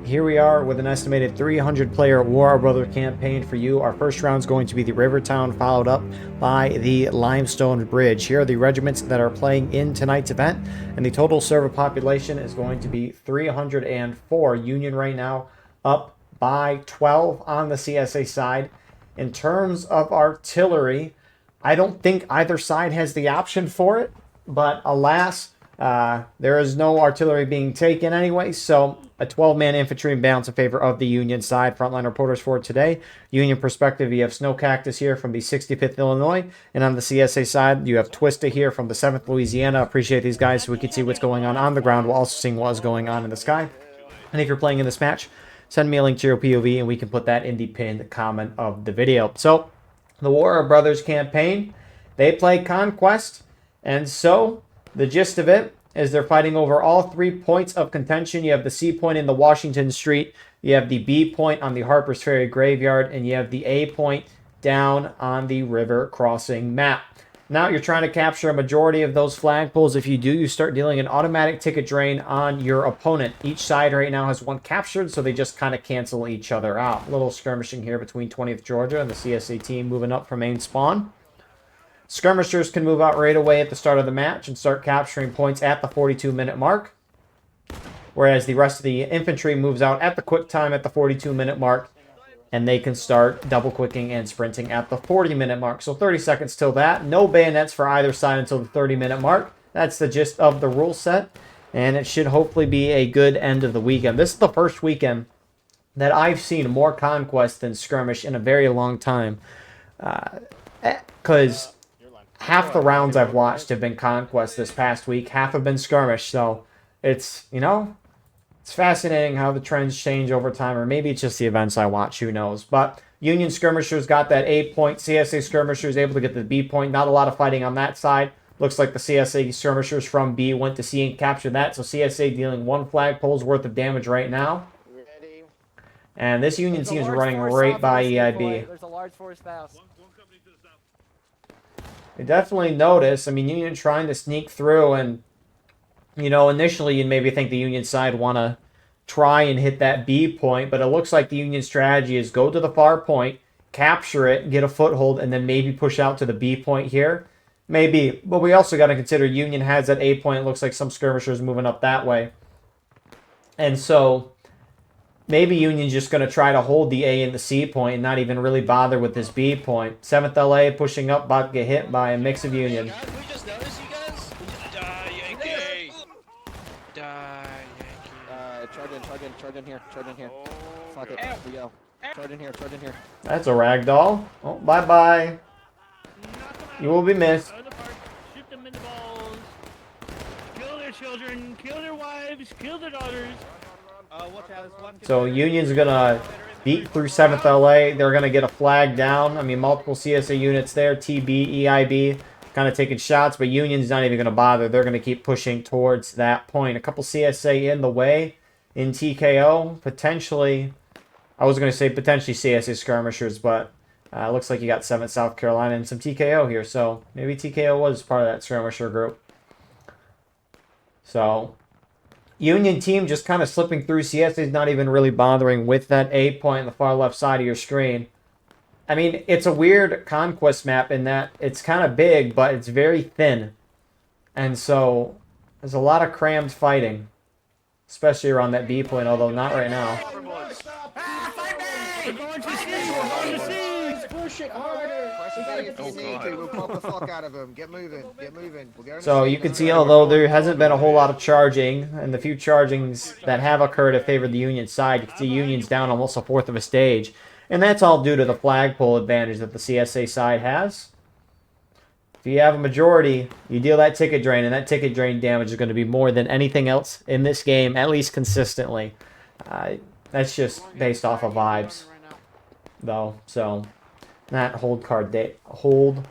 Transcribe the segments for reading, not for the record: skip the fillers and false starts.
here we are with an estimated 300-player War Brother campaign for you. Our first round is going to be the Rivertown, followed up by the Limestone Bridge. Here are the regiments that are playing in tonight's event, and the total server population is going to be 304. Union right now up by 12 on the CSA side. In terms of artillery, I don't think either side has the option for it, but alas, there is no artillery being taken anyway, so a 12-man infantry imbalance in favor of the Union side. Frontline reporters for today. Union perspective, you have Snow Cactus here from the 65th Illinois, and on the CSA side, you have Twista here from the 7th Louisiana. Appreciate these guys so we can see what's going on the ground while also seeing what is going on in the sky. And if you're playing in this match, send me a link to your POV, and we can put that in the pinned comment of the video. So, the War Brothers campaign, they play Conquest, and so the gist of it is they're fighting over all 3 points of contention. You have the C point in the Washington Street, you have the B point on the Harper's Ferry Graveyard, and you have the A point down on the river crossing map. Now you're trying to capture a majority of those flagpoles. If you do, you start dealing an automatic ticket drain on your opponent. Each side right now has one captured, so they just kind of cancel each other out. A little skirmishing here between 20th Georgia and the CSA team moving up from main spawn. Skirmishers can move out right away at the start of the match and start capturing points at the 42-minute mark, whereas the rest of the infantry moves out at the quick time at the 42-minute mark, and they can start double-quicking and sprinting at the 40-minute mark. So 30 seconds till that. No bayonets for either side until the 30-minute mark. That's the gist of the rule set, and it should hopefully be a good end of the weekend. This is the first weekend that I've seen more Conquest than Skirmish in a very long time, because half the rounds I've watched have been Conquest this past week. Half have been Skirmish. So it's, it's fascinating how the trends change over time. Or maybe it's just the events I watch. Who knows? But Union Skirmishers got that A point. CSA Skirmishers able to get the B point. Not a lot of fighting on that side. Looks like the CSA Skirmishers from B went to C and captured that. So CSA dealing 1 flagpole's worth of damage right now. And this Union team is running right by EIB. There's a large force fast. I definitely notice, Union trying to sneak through, and, initially you'd maybe think the Union side want to try and hit that B point, but it looks like the Union strategy is go to the far point, capture it, get a foothold, and then maybe push out to the B point here. Maybe, but we also got to consider Union has that A point. It looks like some skirmishers moving up that way. And so maybe Union's just going to try to hold the A and the C point and not even really bother with this B point. 7th LA pushing up, about to get hit by a mix of Union. We just noticed you guys. Die, Yankee. Die, Yankee. Charge in here. Fuck it, we go. Charge in here. That's a ragdoll. Oh, bye-bye. You will be missed. Shoot them in the balls. Kill their children. Kill their wives. Kill their daughters. So Union's going to beat through 7th LA. They're going to get a flag down. Multiple CSA units there. TB, EIB, kind of taking shots, but Union's not even going to bother. They're going to keep pushing towards that point. A couple CSA in the way in TKO. Potentially, I was going to say potentially CSA skirmishers, but looks like you got 7th South Carolina and some TKO here. So maybe TKO was part of that skirmisher group. So Union team just kind of slipping through. CSA's not even really bothering with that A point on the far left side of your screen. It's a weird Conquest map in that it's kind of big, but it's very thin. And so there's a lot of crammed fighting, especially around that B point, although not right now. We're going to see. Push it harder. We'll pop the fuck out of him. Get moving. So you can see, although there hasn't been a whole lot of charging, and the few chargings that have occurred have favored the Union side, you can see Union's down almost 1/4 of a stage. And that's all due to the flagpole advantage that the CSA side has. If you have a majority, you deal that ticket drain, and that ticket drain damage is going to be more than anything else in this game, at least consistently. That's just based off of vibes, though. So, not hold card date. Hold.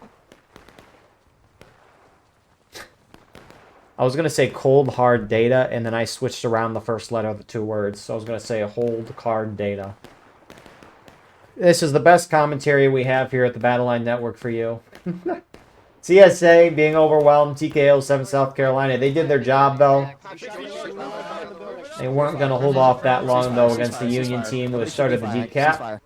I was going to say cold hard data, and then I switched around the first letter of the 2 words. So I was going to say hold card data. This is the best commentary we have here at the Battleline Network for you. CSA being overwhelmed. TKO 7 South Carolina. They did their job, though. They weren't going to hold off that long, though, against the Union team who had started the decap.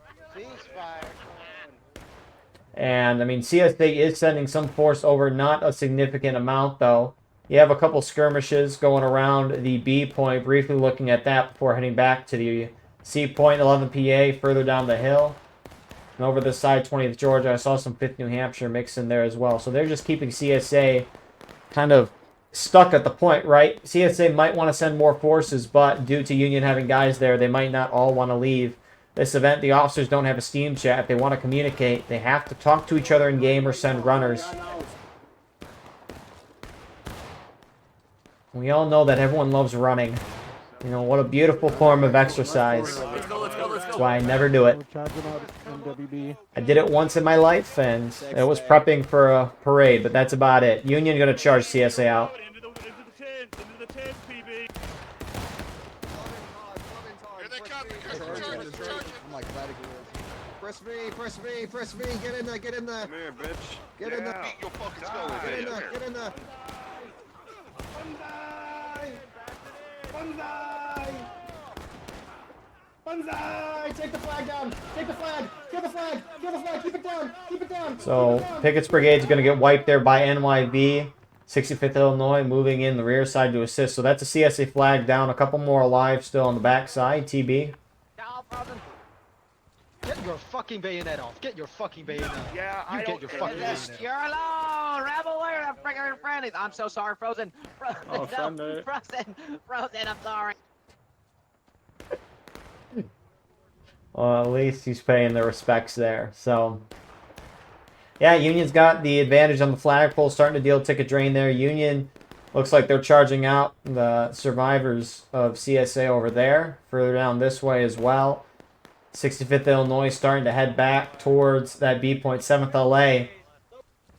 And, I mean, CSA is sending some force over, not a significant amount, though. You have a couple skirmishes going around the B point, briefly looking at that before heading back to the C point, 11 PA, further down the hill. And over this side, 20th Georgia, I saw some 5th New Hampshire mixed in there as well. So they're just keeping CSA kind of stuck at the point, right? CSA might want to send more forces, but due to Union having guys there, they might not all want to leave this event. The officers don't have a Steam chat. If they want to communicate, they have to talk to each other in game or send runners. We all know that everyone loves running. You know, what a beautiful form of exercise. That's why I never do it. I did it once in my life, and it was prepping for a parade, but that's about it. Union going to charge CSA out. Into the tent, PB. Here they come. I'm like glad it goes. Press me, get in there. Come here, bitch. Get in there. Beat your fucking skull with Get in it. there, get in there. Banzai! Take the flag down! Take the flag! Kill the flag! Kill the flag! Keep it down! Keep it down! So, Pickett's Brigade's going to get wiped there by NYV. 65th Illinois moving in the rear side to assist. So that's a CSA flag down. A couple more alive still on the back side. TB. Get your fucking bayonet off. Get your fucking bayonet off. Yeah, You I get don't your care. fucking bayonet off. You're alone! Rebel, where the friggin' friendlies? I'm so sorry, Frozen. Frozen, no, Frozen, I'm sorry. Well, at least he's paying the respects there. So, yeah, Union's got the advantage on the flagpole, starting to deal ticket drain there. Union looks like they're charging out the survivors of CSA over there, further down this way as well. 65th Illinois starting to head back towards that B point. 7th LA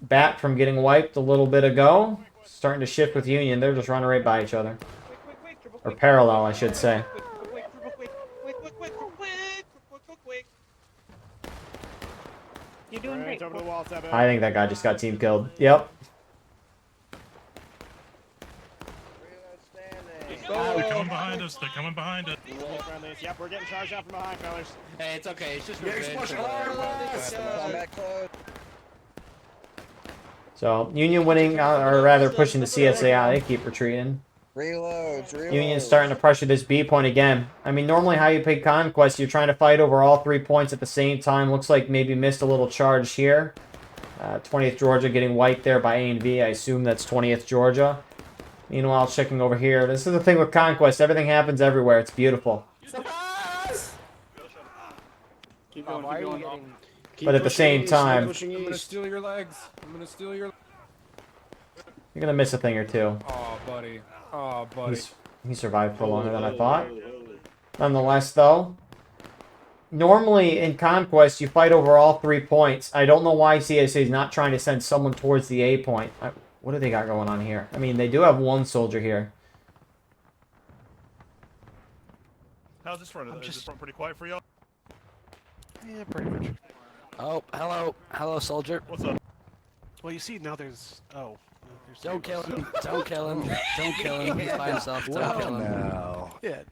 back from getting wiped a little bit ago. Starting to shift with Union. They're just running right by each other. Or parallel, I should say. You're doing great. Over the wall, I think that guy just got team killed. Yep. They're coming behind us. They're coming behind us. Yep, we're getting charged out from behind, fellas. Hey, it's okay. It's just So, Union winning, or rather pushing the CSA out. They keep retreating. Reloads. Union's starting to pressure this B point again. I mean, normally how you pick Conquest, you're trying to fight over all 3 points at the same time. Looks like maybe missed a little charge here. 20th Georgia getting wiped there by A&V. I assume that's 20th Georgia. Meanwhile, checking over here. This is the thing with Conquest. Everything happens everywhere. It's beautiful. Surprise! Keep going, Why keep are you going. getting... But at the same time, I'm gonna steal your legs. I'm gonna steal your... you're going to miss a thing or two. Oh, buddy. Oh, buddy. He survived for longer than I thought. Nonetheless, though, normally in Conquest, you fight over all 3 points. I don't know why CSA is not trying to send someone towards the A point. What do they got going on here? I mean, they do have one soldier here. How's this front? Is this front pretty quiet for y'all? Yeah, pretty much. Oh, hello, soldier. What's up? Well, you see, now there's... Oh. There's Don't kill him. Don't kill him. Don't kill him. He's by himself. Don't kill him. Yeah.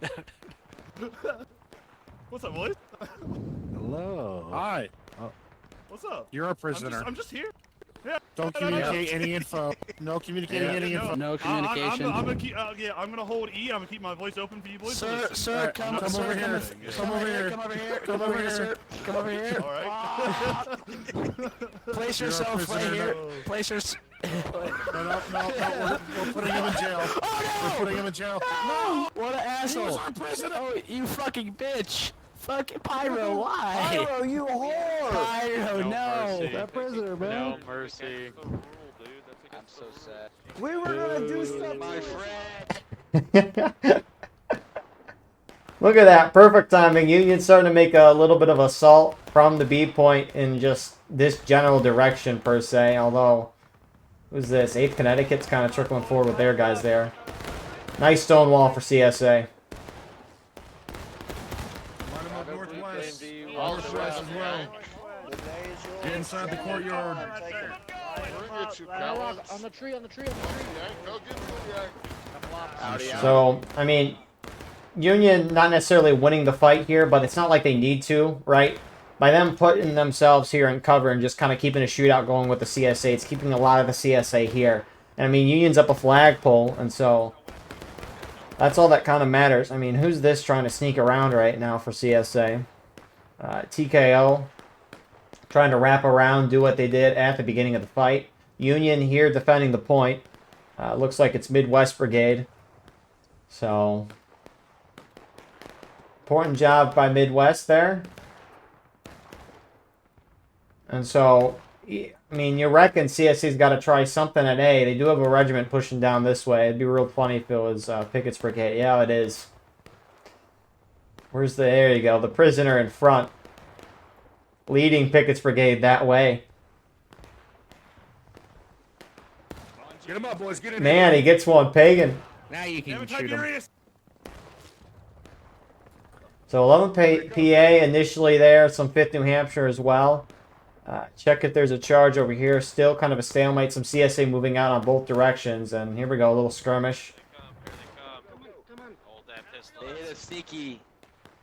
What's up, boys? Hello. Hi. What's up? You're a prisoner. I'm just here. Yeah. Don't communicate any info. No communicating any info. No communication. I'm gonna keep. I'm gonna hold E. I'm gonna keep my voice open for you boys. Sir, come come over here. Come over here. Come over here. Come over here. Sir. Come over here. All right. Place You're a yourself right prisoner. here. Place your... No. We're putting him in jail. We're putting him in jail. No! What an asshole! He's our prisoner. Oh, you fucking bitch! Fucking Pyro, why? Pyro, you whore! Pyro, no! That prisoner, man. No mercy. I'm so sad. We were gonna do something. My friend. Look at that. Perfect timing. Union's starting to make a little bit of assault from the B point in just this general direction, per se. Although, who's this? 8th Connecticut's kind of trickling forward with their guys there. Nice stone wall for CSA. Northwest as well. Get inside the courtyard. On the tree. So, I mean, Union not necessarily winning the fight here, but it's not like they need to, right? By them putting themselves here in cover and just kind of keeping a shootout going with the CSA, it's keeping a lot of the CSA here. And I mean, Union's up a flagpole, and so that's all that kind of matters. I mean, who's this trying to sneak around right now for CSA? TKO trying to wrap around, do what they did at the beginning of the fight. Union here defending the point. Looks like it's Midwest Brigade. So, important job by Midwest there. And so, I mean, you reckon CSC's got to try something at A. They do have a regiment pushing down this way. It'd be real funny if it was Pickett's Brigade. Yeah, it is. Where's the... There you go. The prisoner in front. Leading Pickett's Brigade that way. Get him up, boys. Get in. Man, he gets one. Pagan. Now you can shoot him. So 11 PA initially there. Some 5th New Hampshire as well. Check if there's a charge over here. Still kind of a stalemate. Some CSA moving out on both directions. And here we go. A little skirmish. Here they come. Hold that pistol. They hit a sneaky.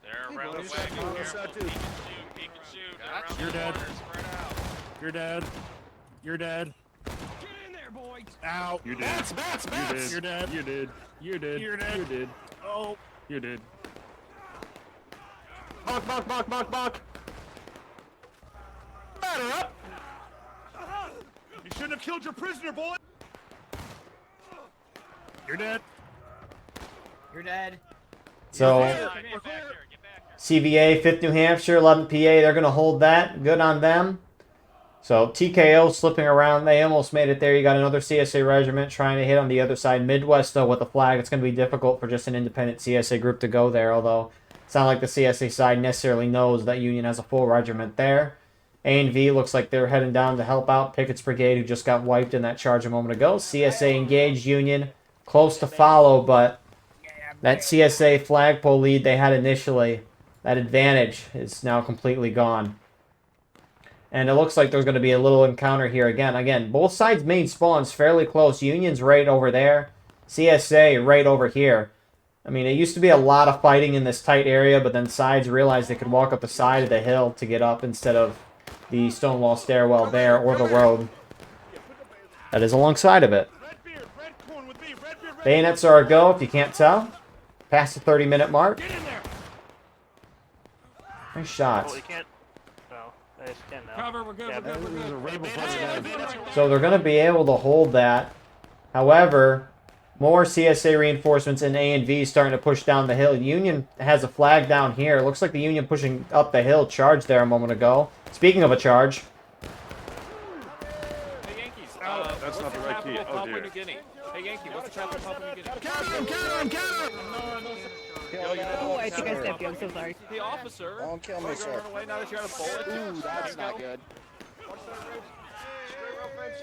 They're around the wagon. Careful. He can shoot. They're around You're the dead. corner. Spread out. You're dead. You're dead. Get in there, boys. Ow. You did. Bats. You're dead. You did. You did. You're dead. You did. Oh. You did. Mock. Batter up. You shouldn't have killed your prisoner, boy. You're dead. You're dead. So Get back here. Get back here. CVA, 5th New Hampshire, 11th PA. They're going to hold that. Good on them. So TKO slipping around. They almost made it there. You got another CSA regiment trying to hit on the other side. Midwest, though, with the flag. It's going to be difficult for just an independent CSA group to go there, although it's not like the CSA side necessarily knows that Union has a full regiment there. A&V looks like they're heading down to help out Pickett's Brigade, who just got wiped in that charge a moment ago. CSA engaged Union. Close to follow, but that CSA flagpole lead they had initially, that advantage is now completely gone. And it looks like there's going to be a little encounter here again. Again, both sides' main spawns fairly close. Union's right over there. CSA right over here. I mean, it used to be a lot of fighting in this tight area, but then sides realized they could walk up the side of the hill to get up instead of the Stonewall stairwell there or the road that is alongside of it. Bayonets are a go if you can't tell. Past the 30-minute mark. Get in there. Nice shots. Well, you can't. No, I just can't now. Cover. We're good. Yeah, We're good. We're good. So they're going to be able to hold that. However, more CSA reinforcements in A and V starting to push down the hill. Union has a flag down here. It looks like the Union pushing up the hill. Charge there a moment ago. Speaking of a charge. Hey, Yankees. That's not the right key. Oh, Papua dear. New Guinea. Hey, Yankee, what's the capital of Papua New Guinea? Yo, you know Oh, I what's think I happening? stepped you. I'm so sorry. The officer. Don't kill me, Are you gonna sir. run away now that you're out of bullets? Ooh, that's not good.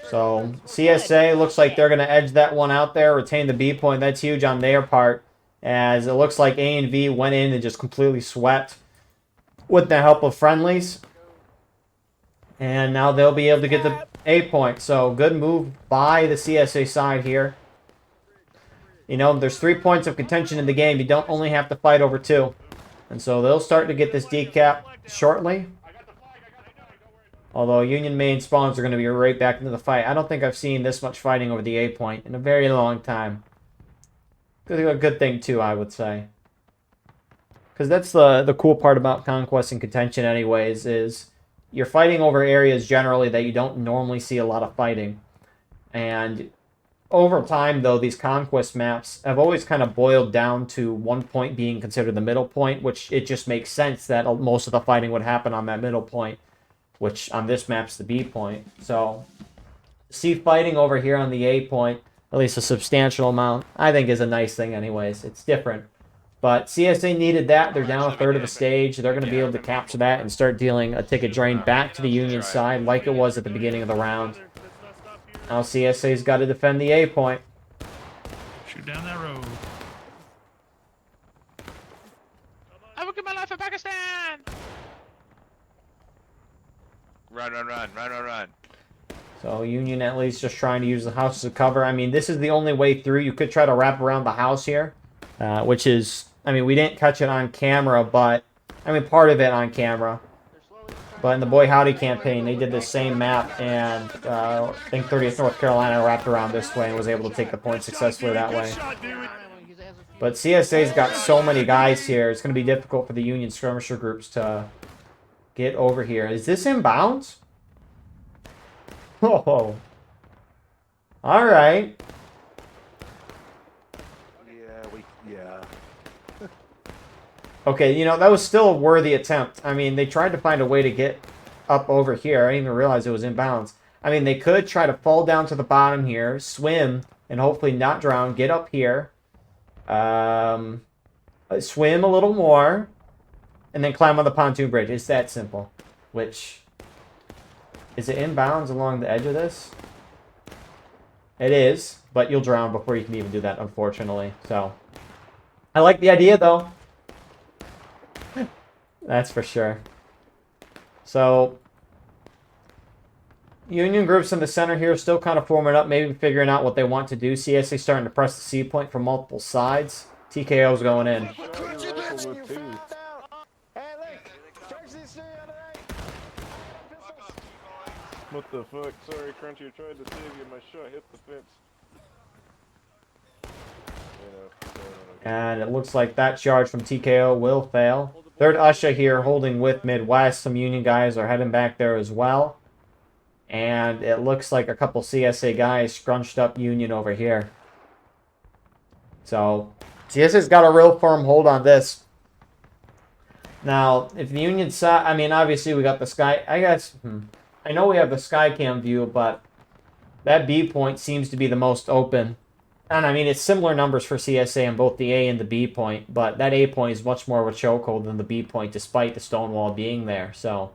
So CSA looks like they're going to edge that one out there. Retain the B point. That's huge on their part. As it looks like A and V went in and just completely swept with the help of friendlies. And now they'll be able to get the A point. So good move by the CSA side here. You know, there's 3 points of contention in the game. You don't only have to fight over 2. And so they'll start to get this decap shortly. Although Union main spawns are going to be right back into the fight. I don't think I've seen this much fighting over the A point in a very long time. A good thing, too, I would say. Because that's the cool part about Conquest and Contention anyways, is you're fighting over areas generally that you don't normally see a lot of fighting. And over time, though, these Conquest maps have always kind of boiled down to one point being considered the middle point, which it just makes sense that most of the fighting would happen on that middle point, which on this map's the B point. So, see fighting over here on the A point, at least a substantial amount, I think is a nice thing anyways. It's different. But CSA needed that. They're down a third of the stage. They're going to be able to capture that and start dealing a ticket drain back to the Union side like it was at the beginning of the round. Now CSA's got to defend the A point. Shoot down that road. I will give my life for Pakistan! Run. So Union at least just trying to use the house as a cover. I mean, this is the only way through. You could try to wrap around the house here, which is I mean, we didn't catch it on camera, but I mean, part of it on camera. But in the Boy Howdy campaign, they did the same map, and I think 30th North Carolina wrapped around this way and was able to take the point successfully that way. But CSA's got so many guys here, it's going to be difficult for the Union skirmisher groups to get over here. Is this inbounds? Oh. Alright. Yeah. Okay, you know, that was still a worthy attempt. I mean, they tried to find a way to get up over here. I didn't even realize it was inbounds. I mean, they could try to fall down to the bottom here, swim, and hopefully not drown, get up here. Swim a little more, and then climb on the pontoon bridge. It's that simple. Which, is it inbounds along the edge of this? It is, but you'll drown before you can even do that, unfortunately. So, I like the idea, though. That's for sure. So, Union groups in the center here still kind of forming up, maybe figuring out what they want to do. CSA starting to press the C point from multiple sides. TKO's going in. What the fuck? Sorry, Crunchy, I tried to save you. My shot hit the fence. And it looks like that charge from TKO will fail. Third Usher here holding with Midwest. Some Union guys are heading back there as well. And it looks like a couple CSA guys scrunched up Union over here. So, CSA's got a real firm hold on this. Now, if the Union side, I mean, obviously we got the sky, I guess, I know we have the sky cam view, but that B point seems to be the most open. And I mean, it's similar numbers for CSA on both the A and the B point, but that A point is much more of a chokehold than the B point, despite the stone wall being there. So,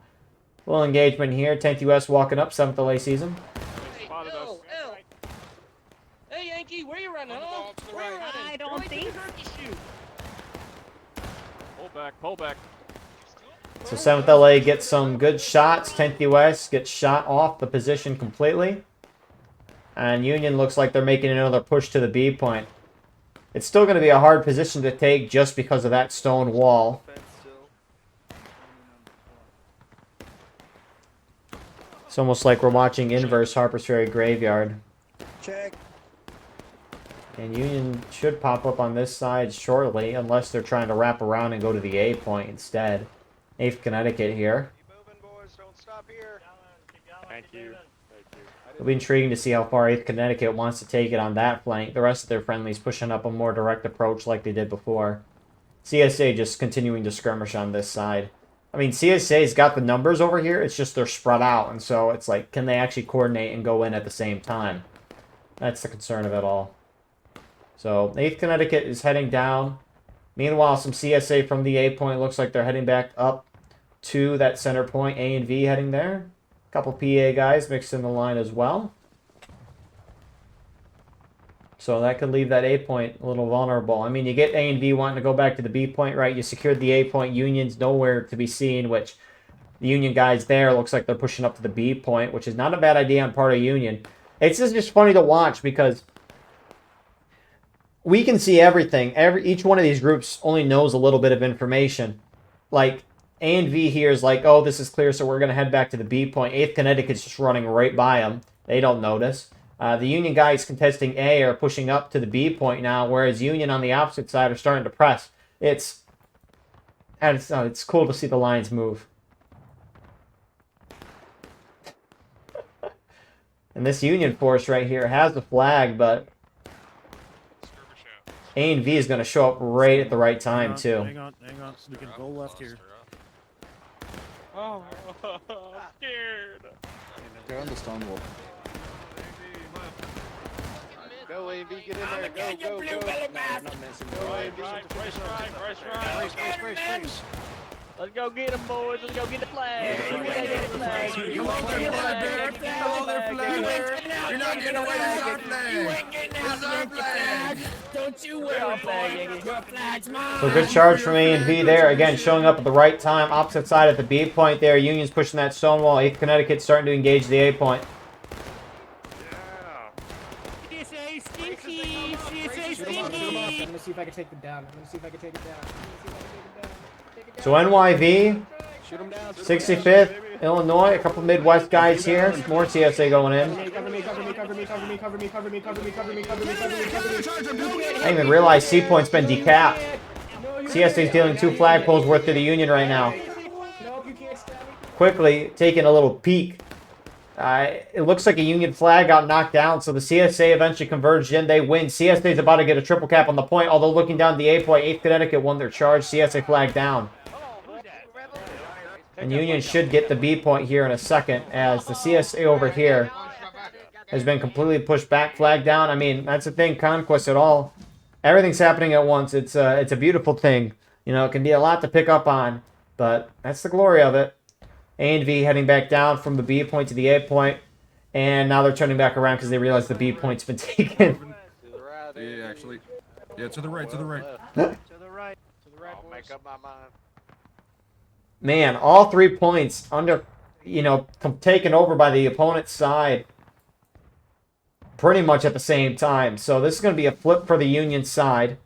little engagement here. 10th US walking up, 7th LA season. Hey, Yankee, where you running, huh? Where you running? I don't think. Pull back. So 7th LA gets some good shots. 10th US gets shot off the position completely. And Union looks like they're making another push to the B point. It's still going to be a hard position to take just because of that stone wall. It's almost like we're watching inverse Harper's Ferry Graveyard. Check. And Union should pop up on this side shortly, unless they're trying to wrap around and go to the A point instead. 8th Connecticut here. Keep moving, boys. Don't stop here. Thank you. It'll be intriguing to see how far 8th Connecticut wants to take it on that flank. The rest of their friendlies pushing up a more direct approach like they did before. CSA just continuing to skirmish on this side. I mean, CSA's got the numbers over here, it's just they're spread out, and so it's like, can they actually coordinate and go in at the same time? That's the concern of it all. So, 8th Connecticut is heading down. Meanwhile, some CSA from the A point looks like they're heading back up to that center point. A and V heading there. A couple PA guys mixed in the line as well. So that could leave that A point a little vulnerable. I mean, you get A and V wanting to go back to the B point, right? You secured the A point. Union's nowhere to be seen, which the Union guys there looks like they're pushing up to the B point, which is not a bad idea on part of Union. It's just funny to watch because we can see everything. Each one of these groups only knows a little bit of information. Like, A and V here is like, oh, this is clear, so we're going to head back to the B point. 8th Connecticut's just running right by them. They don't notice. The Union guys contesting A are pushing up to the B point now, whereas Union on the opposite side are starting to press. It's cool to see the lines move. And this Union force right here has the flag, but A and V is going to show up right at the right time, too. Hang on. We can go left here. Oh, I'm scared. They're on the stone wall. Go, AV, get in there. Go. No, I'm not missing. Brace. Let's go get them, boys. Let's go get the flag. Come on, you're not getting away with our flag. It's our flag. Don't you wear our flag, your flag's mine. So good charge from A and V there. Again, showing up at the right time. Opposite side at the B point there. Union's pushing that stone wall. 8th Connecticut starting to engage the A point. CSA stinky. CSA stinky. if I can take it down. So NYV, 65th, Illinois, a couple Midwest guys here. More CSA going in. I didn't even realize C Point's been decapped. CSA's dealing 2 flagpoles worth to the Union right now. Quickly taking a little peek. It looks like a Union flag got knocked down, so the CSA eventually converged in. They win. CSA's about to get a triple cap on the point, although looking down the A point, 8th Connecticut won their charge. CSA flag down. And Union should get the B point here in a second, as the CSA over here has been completely pushed back, flag down. I mean, that's the thing, Conquest at all. Everything's happening at once. It's a beautiful thing. You know, it can be a lot to pick up on, but that's the glory of it. A and V heading back down from the B point to the A point, and now they're turning back around because they realize the B point's been taken. Yeah, actually. Yeah, to the right, to the right. I'll make up my mind. Man, all 3 points under, you know, taken over by the opponent's side pretty much at the same time. So this is going to be a flip for the Union side.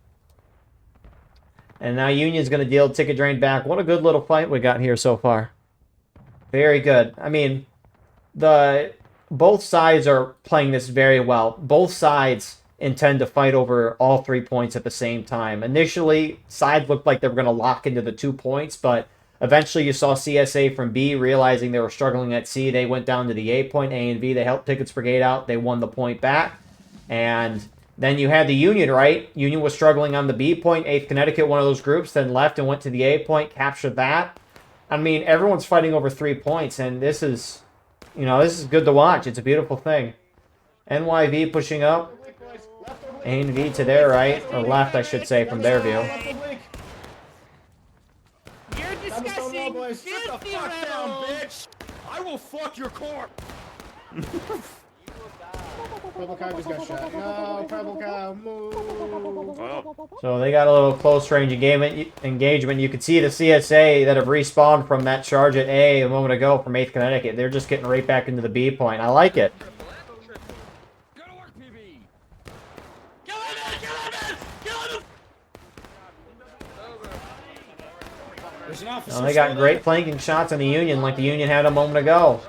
And now Union's going to deal ticket drain back. What a good little fight we got here so far. Very good. I mean, both sides are playing this very well. Both sides intend to fight over all 3 points at the same time. Initially, sides looked like they were going to lock into the 2 points, but eventually you saw CSA from B realizing they were struggling at C. They went down to the A point, A and V. They helped Tickets Brigade out. They won the point back. And then you had the Union, right? Union was struggling on the B point. 8th Connecticut, one of those groups, then left and went to the A point, captured that. I mean, everyone's fighting over 3 points, and this is, you know, this is good to watch. It's a beautiful thing. NYV pushing up. A and V to their right, or left, I should say, from their view. You're disgusting. Sit the fuck down, bitch! I will fuck your corpse! Purple cow just got shot. No, purple cow, move! So they got a little close range engagement. You can see the CSA that have respawned from that charge at A moment ago from 8th Connecticut. They're just getting right back into the B point. I like it. Well, they got great flanking shots on the Union like the Union had a moment ago.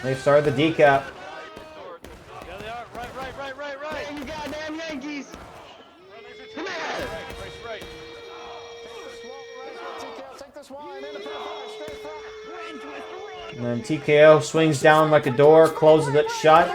They've started the decap. Right. You goddamn Yankees. Come here. Right. Take this wine in the straight front. And then TKO swings down like a door, closes it shut.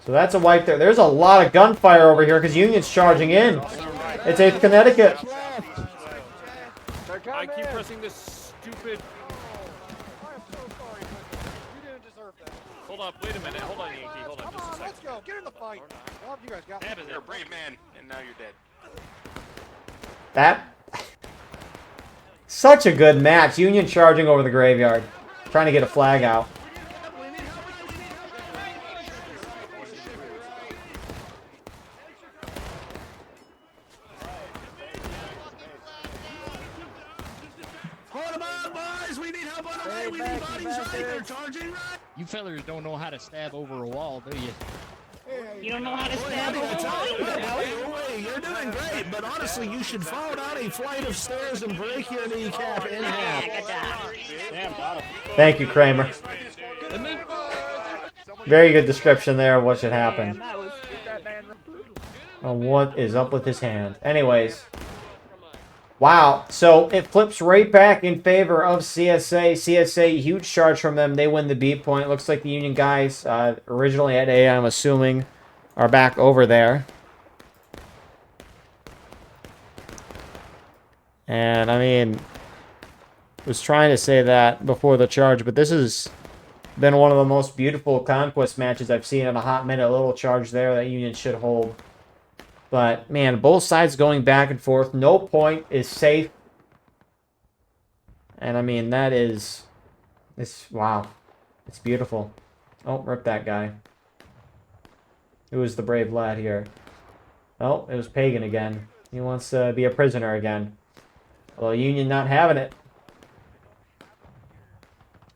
So that's a wipe there. There's a lot of gunfire over here because Union's charging in. It's 8th Connecticut. I keep pressing this stupid... Hold up, wait a minute. Hold on, Yankee. Hold on just a second. Let's go. Get in the fight. Well, you guys got You're a brave man, and now you're dead. That... Such a good match. Union charging over the graveyard. Trying to get a flag out. You fellers don't know how to stab over a wall, do you? You don't know how to stab a wall. You're doing great, but honestly, you should fall down a flight of stairs and break your kneecap in half. Thank you, Kramer. Very good description there of what should happen. What is up with his hand? Anyways. Wow, so it flips right back in favor of CSA. CSA, huge charge from them. They win the B point. Looks like the Union guys, originally at A, I'm assuming, are back over there. And, I mean, was trying to say that before the charge, but this has been one of the most beautiful Conquest matches I've seen in a hot minute. A little charge there that Union should hold. But, man, both sides going back and forth. No point is safe. And, I mean, that is... wow. It's beautiful. Oh, rip that guy. Who was the brave lad here? Oh, it was Pagan again. He wants to be a prisoner again. Well, Union not having it.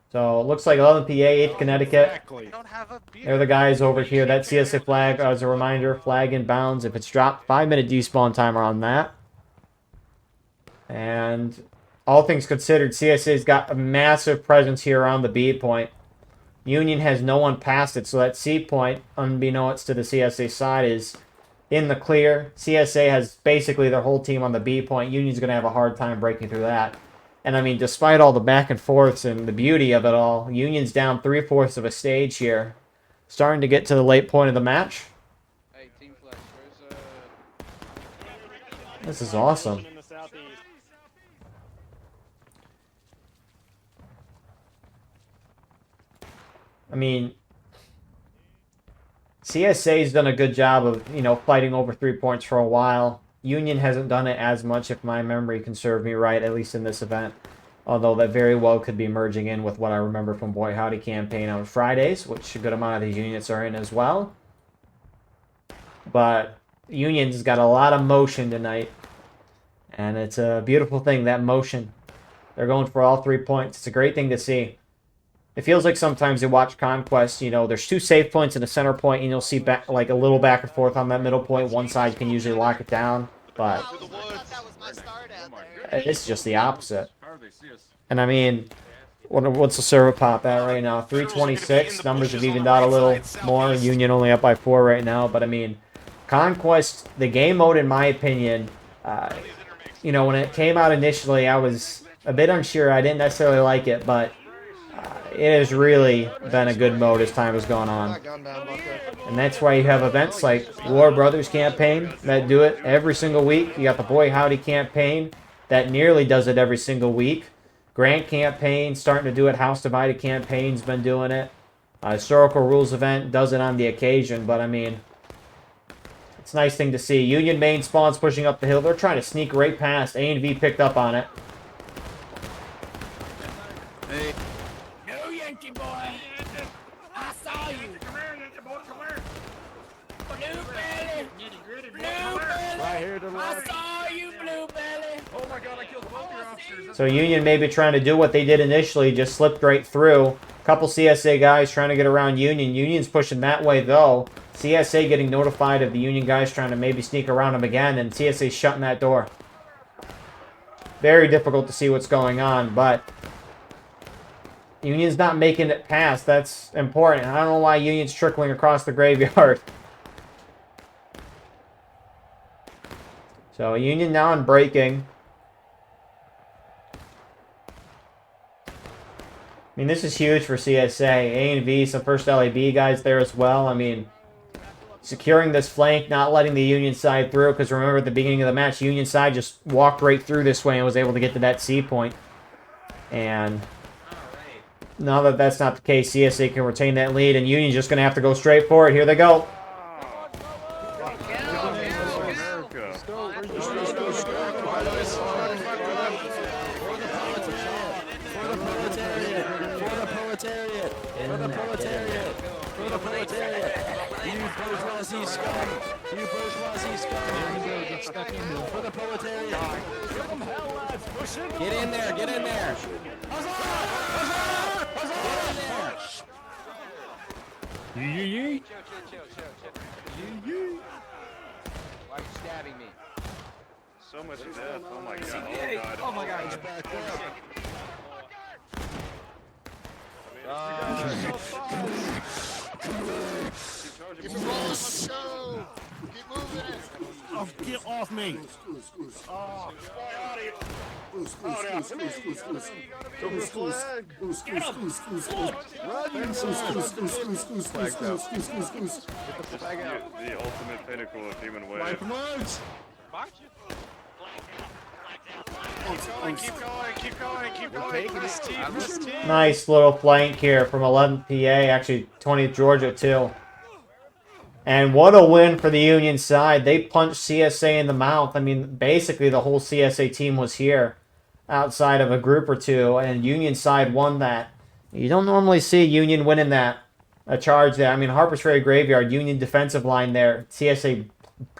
So it looks like 11th PA, 8th Connecticut. Exactly. They're the guys over here. That CSA flag, as a reminder, flag inbounds. If it's dropped, 5-minute despawn timer on that. And all things considered, CSA's got a massive presence here around the B point. Union has no one past it, so that C point, unbeknownst to the CSA side, is in the clear. CSA has basically their whole team on the B point. Union's going to have a hard time breaking through that. And I mean, despite all the back and forths and the beauty of it all, Union's down 3/4 of a stage here. Starting to get to the late point of the match. Hey, Team Flash, where's This is awesome. In the southeast. I mean, CSA's done a good job of, you know, fighting over 3 points for a while. Union hasn't done it as much, if my memory can serve me right, at least in this event. Although that very well could be merging in with what I remember from Boy Howdy campaign on Fridays, which a good amount of these units are in as well. But Union's got a lot of motion tonight. And it's a beautiful thing, that motion. They're going for all 3 points. It's a great thing to see. It feels like sometimes you watch Conquest, you know, there's 2 safe points and a center point, and you'll see back, like a little back and forth on that middle point. One side can usually lock it down, but it's just the opposite. And I mean, what's the server pop at right now? 326. Numbers have evened out a little more. Union only up by 4 right now, but I mean, Conquest, the game mode, in my opinion, you know, when it came out initially, I was a bit unsure. I didn't necessarily like it, but it has really been a good mode as time has gone on. And that's why you have events like War Brothers campaign that do it every single week. You got the Boy Howdy campaign that nearly does it every single week. Grant campaign starting to do it. House Divided campaign's been doing it. Historical Rules event does it on the occasion, but I mean, it's a nice thing to see. Union main spawns pushing up the hill. They're trying to sneak right past. A and V picked up on it. Hey. No, Yankee boy. I saw you. Come here, Yankee boy. Come here. Blue belly. Blue belly. Right here to the I left. saw you, blue belly. Oh my god, I killed both your officers. So Union may be trying to do what they did initially, just slipped right through. A couple CSA guys trying to get around Union. Union's pushing that way, though. CSA getting notified of the Union guys trying to maybe sneak around them again, and CSA shutting that door. Very difficult to see what's going on, but Union's not making it past. That's important. I don't know why Union's trickling across the graveyard. So Union now on breaking. I mean, this is huge for CSA. A and V, some first LAB guys there as well. I mean, securing this flank, not letting the Union side through, because remember at the beginning of the match, Union side just walked right through this way and was able to get to that C point. And now that that's not the case, CSA can retain that lead, and Union's just going to have to go straight for it. Here they go. Get in there, get in there. Chill. Why are you stabbing me? So much death. Oh my god. Oh my god, he's back there. Let's go. Keep moving it. Oh, get off me. Oh, The ultimate pinnacle of human wave. Wipe 'em out. Keep going. This team. Nice little flank here from 11th PA, actually 20th Georgia too. And what a win for the Union side. They punched CSA in the mouth. I mean, basically the whole CSA team was here outside of a group or two, and Union side won that. You don't normally see Union winning that, a charge there. I mean, Harper's Ferry Graveyard, Union defensive line there. CSA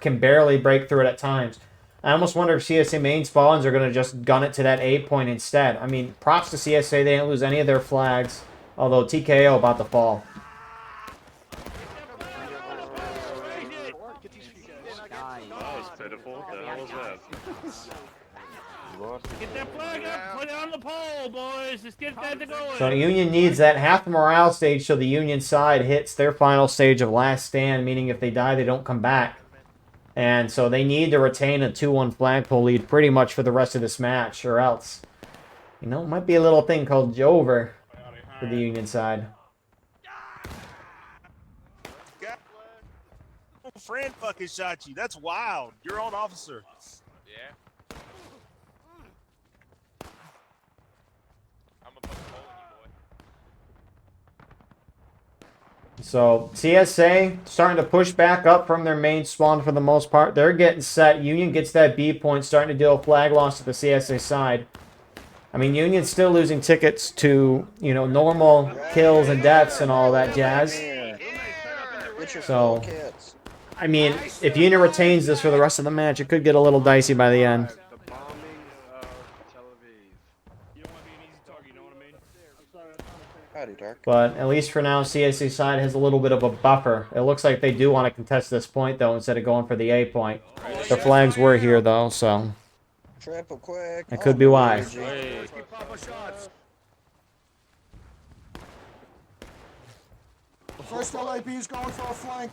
can barely break through it at times. I almost wonder if CSA main spawns are going to just gun it to that A point instead. I mean, props to CSA. They didn't lose any of their flags. Although TKO about to fall. Get that flag up, put it on the pole, boys. Let's get that to go. So Union needs that half the morale stage so the Union side hits their final stage of last stand, meaning if they die, they don't come back. And so they need to retain a 2-1 flagpole lead pretty much for the rest of this match, or else, you know, it might be a little thing called Jover for the Union side. Friend fucking shot you. That's wild. Your own officer. Yeah. I'm gonna put a hole in you, boy. So CSA starting to push back up from their main spawn for the most part. They're getting set. Union gets that B point, starting to deal a flag loss to the CSA side. I mean, Union's still losing tickets to, you know, normal kills and deaths and all that jazz. So, I mean, if Union retains this for the rest of the match, it could get a little dicey by the end. But at least for now, CSA side has a little bit of a buffer. It looks like they do want to contest this point, though, instead of going for the A point. The flags were here, though, so that could be why. The first LAB is going for a flank.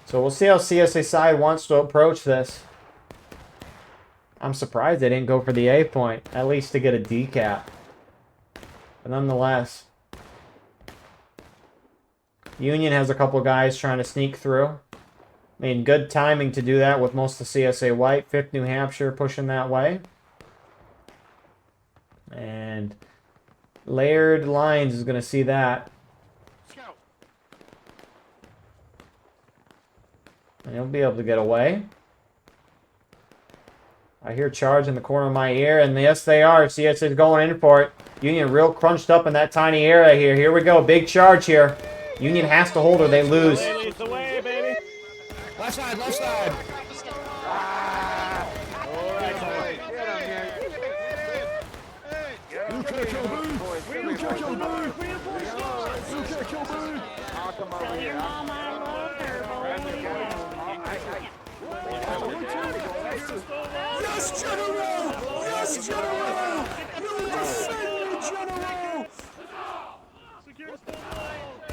So we'll see how CSA side wants to approach this. I'm surprised they didn't go for the A point, at least to get a decap. But nonetheless, Union has a couple guys trying to sneak through. I mean, good timing to do that with most of CSA white. 5th New Hampshire pushing that way. And Layered Lines is going to see that. And he'll be able to get away. I hear charge in the corner of my ear, and yes, they are. CSA is going in for it. Union real crunched up in that tiny area here. Here we go, big charge here. Union has to hold or they lose. Left side, left side. Yes, General! Yes, General! You defend me, General! Secure the stone wall.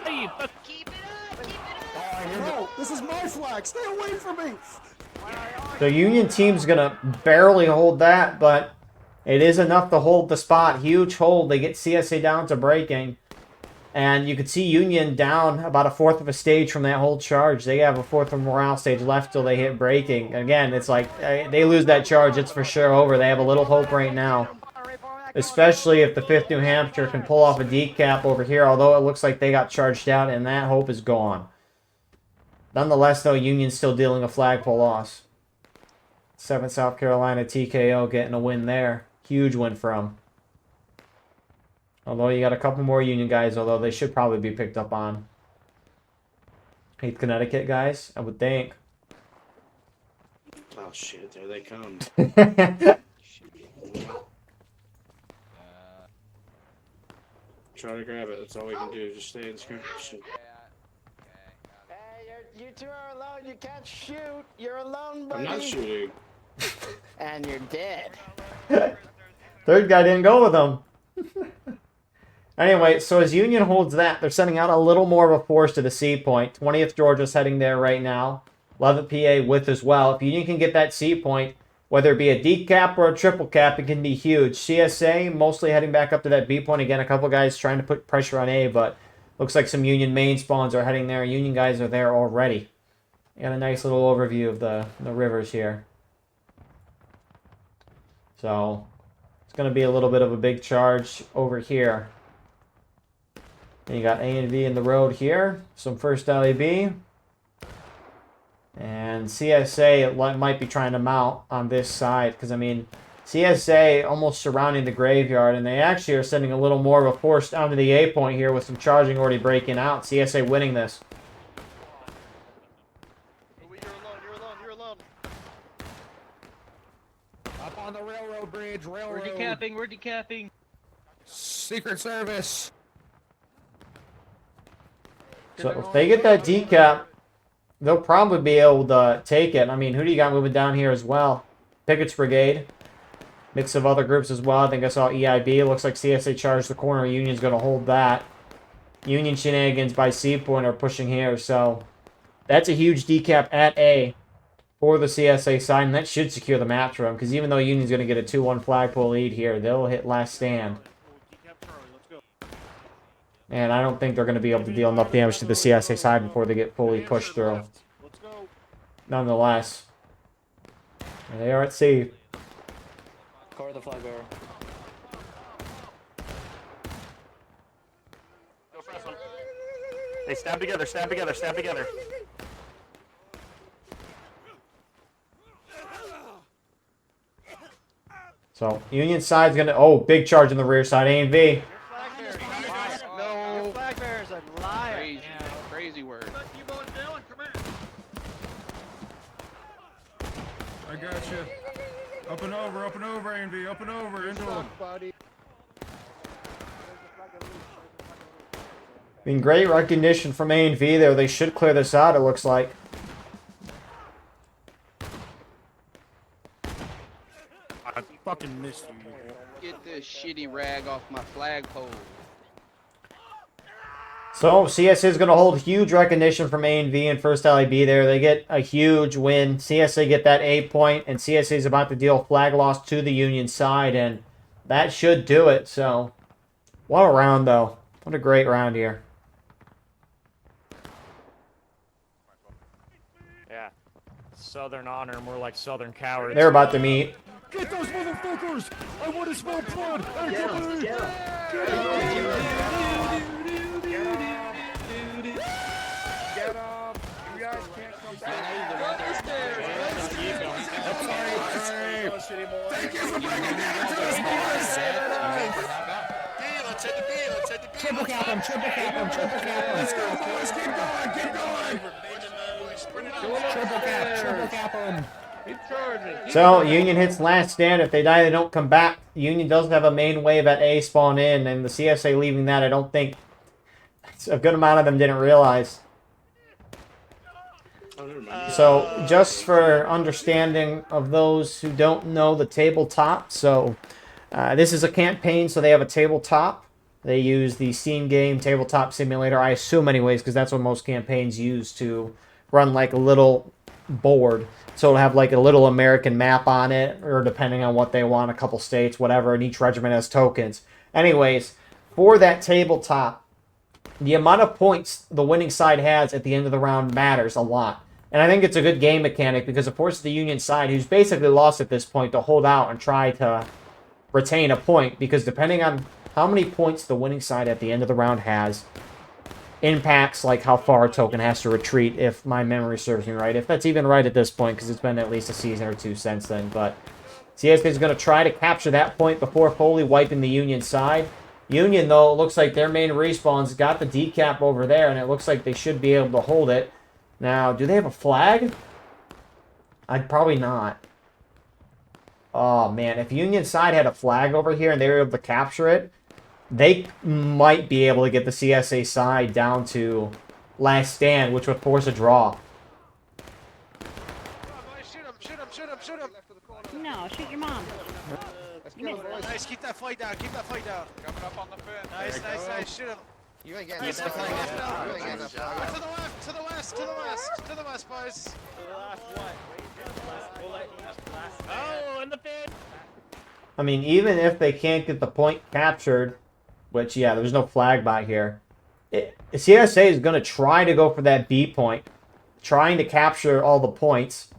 Hey, Keep it up! No, this is my flag. Stay away from me. The Union team's gonna barely hold that, but it is enough to hold the spot. Huge hold. They get CSA down to breaking. And you can see Union down about 1/4 of a stage from that whole charge. They have a 1/4 of morale stage left till they hit breaking. Again, it's like they lose that charge, it's for sure over. They have a little hope right now. Especially if the 5th New Hampshire can pull off a decap over here, although it looks like they got charged out and that hope is gone. Nonetheless, though, Union's still dealing a flagpole loss. 7th South Carolina TKO getting a win there. Huge win for them. Although you got a couple more Union guys, although they should probably be picked up on. 8th Connecticut guys, I would think. Oh shit, there they come. Try to grab it, that's all we can do, just stay in screen. Hey, you two are alone. You can't shoot. You're alone, buddy. I'm not shooting. And you're dead. 3rd guy didn't go with them. Anyway, so as Union holds that, they're sending out a little more of a force to the C point. 20th Georgia's heading there right now. 11th PA with as well. If Union can get that C point, whether it be a decap or a triple cap, it can be huge. CSA mostly heading back up to that B point. Again, a couple guys trying to put pressure on A, but looks like some Union main spawns are heading there. Union guys are there already. Got a nice little overview of the rivers here. So it's going to be a little bit of a big charge over here. And you got A and V in the road here. Some first LAB. And CSA might be trying to mount on this side. Because, I mean, CSA almost surrounding the graveyard. And they actually are sending a little more of a force down to the A point here with some charging already breaking out. CSA winning this. Stage Railroad. We're decapping. We're decapping. Secret Service. So if they get that decap, they'll probably be able to take it. I mean, who do you got moving down here as well? Pickett's Brigade. Mix of other groups as well. I think I saw EIB. Looks like CSA charged the corner. Union's going to hold that. Union shenanigans by Seapoint are pushing here. So that's a huge decap at A for the CSA side. And that should secure the match for them. Because even though Union's going to get a 2-1 flagpole lead here, they'll hit last stand. And I don't think they're going to be able to deal enough damage to the CSA side before they get fully pushed through. Nonetheless, they are at sea. Cover the flag bearer. Hey, stand together, stand together, stand together. So, Union side's going to... Oh, big charge on the rear side. A&V. No. Flag bearer's a liar. Crazy, crazy word. I got you. Up and over, A&V, up and over, into him. I mean, great recognition from A&V there. They should clear this out, it looks like. I fucking missed you. Get this shitty rag off my flagpole. So, CSA is going to hold huge recognition from A&V and First LIB there. They get a huge win. CSA get that A point, and CSA is about to deal flag loss to the Union side, and that should do it. So, what a round, though. What a great round here. Yeah. Southern honor, more like Southern cowards. They're about to meet. Get those motherfuckers! I want to smell blood! Get them! Get him! You guys can't come back. Thank you for bringing that to this boys! Triple cap him! Triple cap him! Triple cap him! Let's go, boys! Keep going! Keep going! Triple cap him! So, Union hits last stand. If they die, they don't come back. Union does have a main wave at A spawn in, and the CSA leaving that, I don't think a good amount of them didn't realize. So, just for understanding of those who don't know the tabletop, so this is a campaign, so they have a tabletop. They use the Steam game tabletop simulator, I assume anyways, because that's what most campaigns use to run like a little board. So it'll have like a little American map on it, or depending on what they want, a couple states, whatever, and each regiment has tokens. Anyways, for that tabletop, the amount of points the winning side has at the end of the round matters a lot. And I think it's a good game mechanic because it forces the Union side, who's basically lost at this point, to hold out and try to retain a point. Because depending on how many points the winning side at the end of the round has, impacts like how far a token has to retreat, if my memory serves me right. If that's even right at this point, because it's been at least a season or two since then. But CSK is going to try to capture that point before fully wiping the Union side. Union, though, it looks like their main respawn's got the decap over there, and it looks like they should be able to hold it. Now, do they have a flag? I'd probably not. Oh, man. If Union side had a flag over here and they were able to capture it, they might be able to get the CSA side down to last stand, which would force a draw. Shoot him! No, shoot your mom. Nice, keep that fight down, Coming up on the fin. Nice, shoot him. You ain't getting enough. You ain't getting enough. To the west, boys. Oh, and the fin. I mean, even if they can't get the point captured, which, yeah, there's no flag by here, CSA is going to try to go for that B point, trying to capture all the points.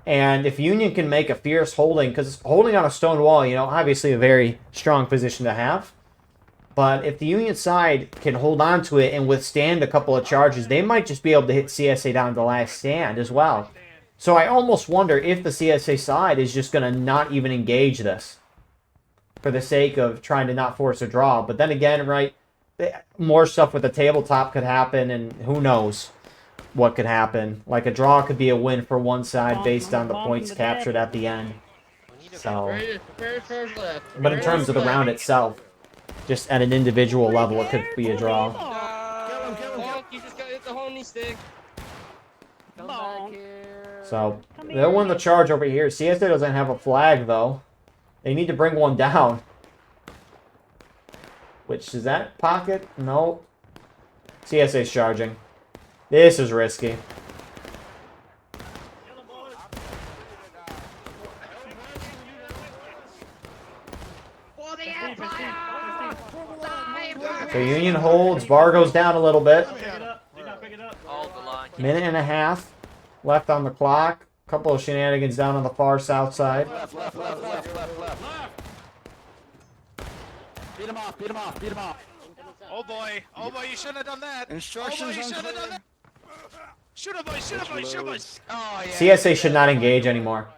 And if Union can make a fierce holding, because holding on a stone wall, you know, obviously a very strong position to have. But if the Union side can hold on to it and withstand a couple of charges, they might just be able to hit CSA down to the last stand as well. So I almost wonder if the CSA side is just going to not even engage this for the sake of trying to not force a draw. But then again, right, more stuff with the tabletop could happen, and who knows what could happen. Like a draw could be a win for one side based on the points captured at the end. So, Very charge left. but in terms of the round itself, just at an individual level, it could be a draw. Kill him. You just gotta hit the homie stick. Come back here. So, they'll win the charge over here. CSA doesn't have a flag, though. They need to bring one down. Which, is that pocket? No. CSA's charging. This is risky. So Union holds. Bar goes down a little bit. Minute and a half left on the clock. Couple of shenanigans down on the far south side. Left. Beat him off. Oh boy, you shouldn't have done that. Instructions you shouldn't have done that. Shoot him, boy. Oh, yeah. CSA should not engage anymore.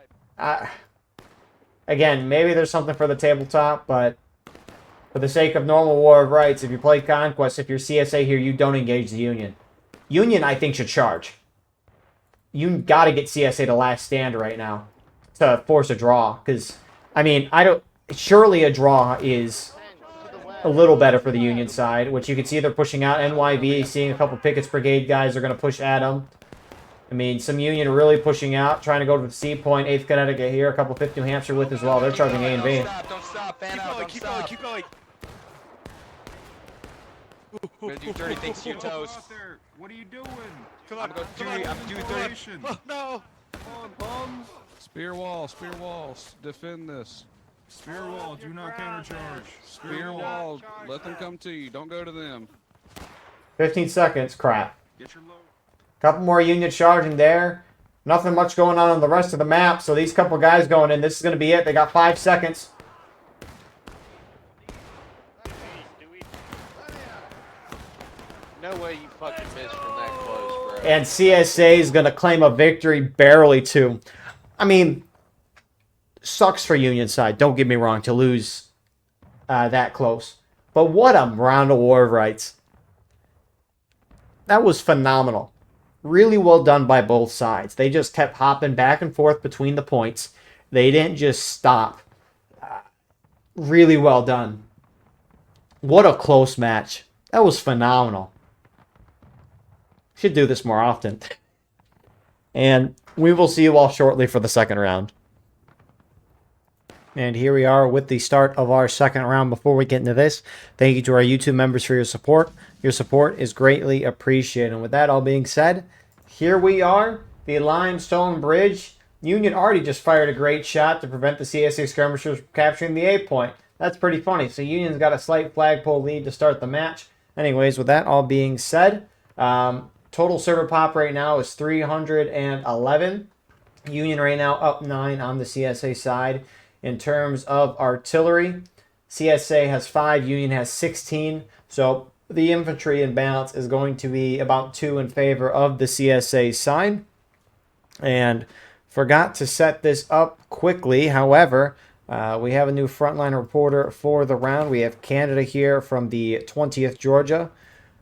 Again, maybe there's something for the tabletop, but for the sake of normal War of Rights, if you play Conquest, if you're CSA here, you don't engage the Union. Union, I think, should charge. You got to get CSA to last stand right now to force a draw. Because, I mean, surely a draw is a little better for the Union side, which you can see they're pushing out NYV, seeing a couple Pickett's Brigade guys are going to push at them. I mean, some Union are really pushing out, trying to go to the C point. 8th Connecticut here, a couple 5th New Hampshire with as well. They're charging A and B. Don't stop. Keep going. Gonna do dirty things to your toes. What are you doing? Come on. I'm doing dirty. Oh, no. Come on, bums. Spear walls. Defend this. Spear wall, do not countercharge. Spear wall, let them come to you. Don't go to them. 15 seconds. Crap. Get your load. Couple more Union charging there. Nothing much going on the rest of the map, so these couple guys going in. This is going to be it. They got 5 seconds. No way you fucking missed from that close, bro. And CSA is going to claim a victory barely, too. I mean, sucks for Union side, don't get me wrong, to lose that close. But what a round of War of Rights. That was phenomenal. Really well done by both sides. They just kept hopping back and forth between the points. They didn't just stop. Really well done. What a close match. That was phenomenal. Should do this more often. And we will see you all shortly for the second round. And here we are with the start of our second round. Before we get into this, thank you to our YouTube members for your support. Your support is greatly appreciated. And with that all being said, here we are, the Limestone Bridge. Union already just fired a great shot to prevent the CSA skirmishers from capturing the A point. That's pretty funny. So Union's got a slight flagpole lead to start the match. Anyways, with that all being said, total server pop right now is 311. Union right now up 9 on the CSA side. In terms of artillery, CSA has 5, Union has 16. So the infantry in balance is going to be about 2 in favor of the CSA side. And forgot to set this up quickly. However, we have a new frontline reporter for the round. We have Canada here from the 20th Georgia.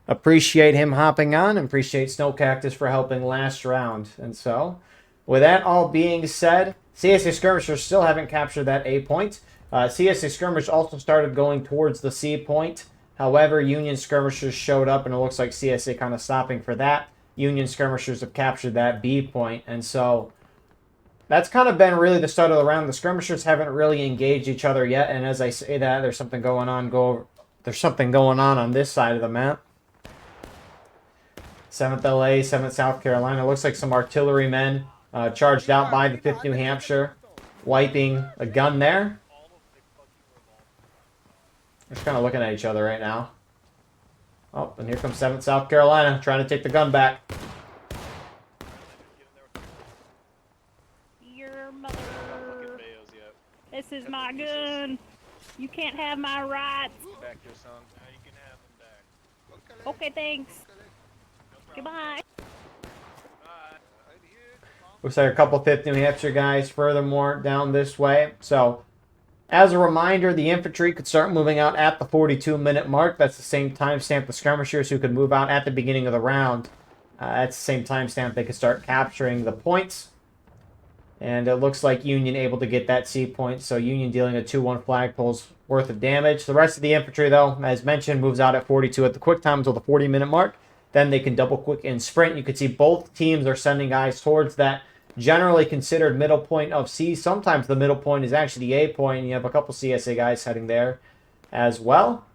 Appreciate him hopping on, and appreciate Snow Cactus for helping last round. And so, with that all being said, CSA skirmishers still haven't captured that A point. CSA skirmishers also started going towards the C point. However, Union skirmishers showed up, and it looks like CSA kind of stopping for that. Union skirmishers have captured that B point, and so that's kind of been really the start of the round. The skirmishers haven't really engaged each other yet, and as I say that, there's something going on. There's something going on this side of the map. 7th LA, 7th South Carolina. Looks like some artillerymen charged out by the 5th New Hampshire, wiping a gun there. They're just kind of looking at each other right now. Oh, and here comes 7th South Carolina, trying to take the gun back. Your mother. This is my gun. You can't have my rights. Back here, son. You can have them back. Okay, thanks. Goodbye. Looks like a couple 5th New Hampshire guys furthermore down this way. So, as a reminder, the infantry could start moving out at the 42-minute mark. That's the same timestamp the skirmishers who could move out at the beginning of the round. That's the same timestamp they could start capturing the points. And it looks like Union able to get that C point, so Union dealing a 2-1 flagpole's worth of damage. The rest of the infantry, though, as mentioned, moves out at 42 at the quick time until the 40-minute mark. Then they can double quick and sprint. You can see both teams are sending guys towards that generally considered middle point of C. Sometimes the middle point is actually the A point, and you have a couple CSA guys heading there as well.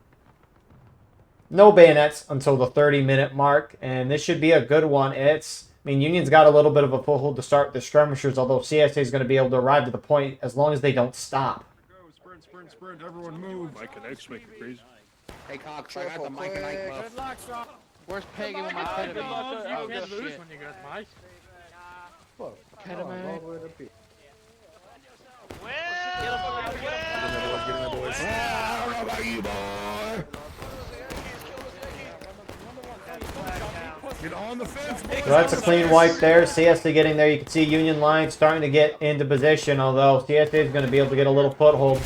No bayonets until the 30-minute mark, and this should be a good one. I mean, Union's got a little bit of a foothold to start the skirmishers, although CSA is going to be able to arrive to the point as long as they don't stop. Go, sprint, sprint, sprint, everyone move. My connects make it crazy. Hey, Cox, I got the Mike and Ike buff. Good luck, Sean. Where's Peggy with my Good ketamine? luck, Oh, you can't lose shit. when you got mice. Ketamine. I don't know about you, boy. Get on the fence, boys. So that's a clean wipe there. CSA getting there. You can see Union line starting to get into position, although CSA is going to be able to get a little foothold.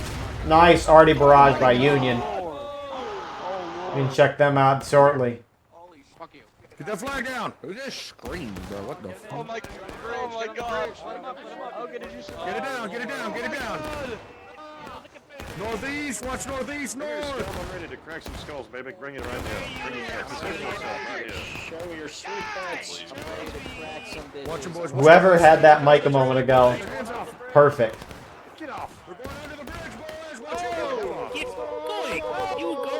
Nice arty barrage by Union. You can check them out shortly. Get that flag down. Who just screamed, bro? What the fuck? Oh my god. Okay, did you see? Get it down, get it down, get it down. Northeast, watch northeast, north. I'm ready to crack some skulls, baby. Bring it right now. Bring it right. Show your sweet butts. I'm ready to crack some bitches. Watch them, boys. Whoever had that mic a moment ago, perfect. Get off. We're going under the bridge, boys. Watch out. Keep going. You going.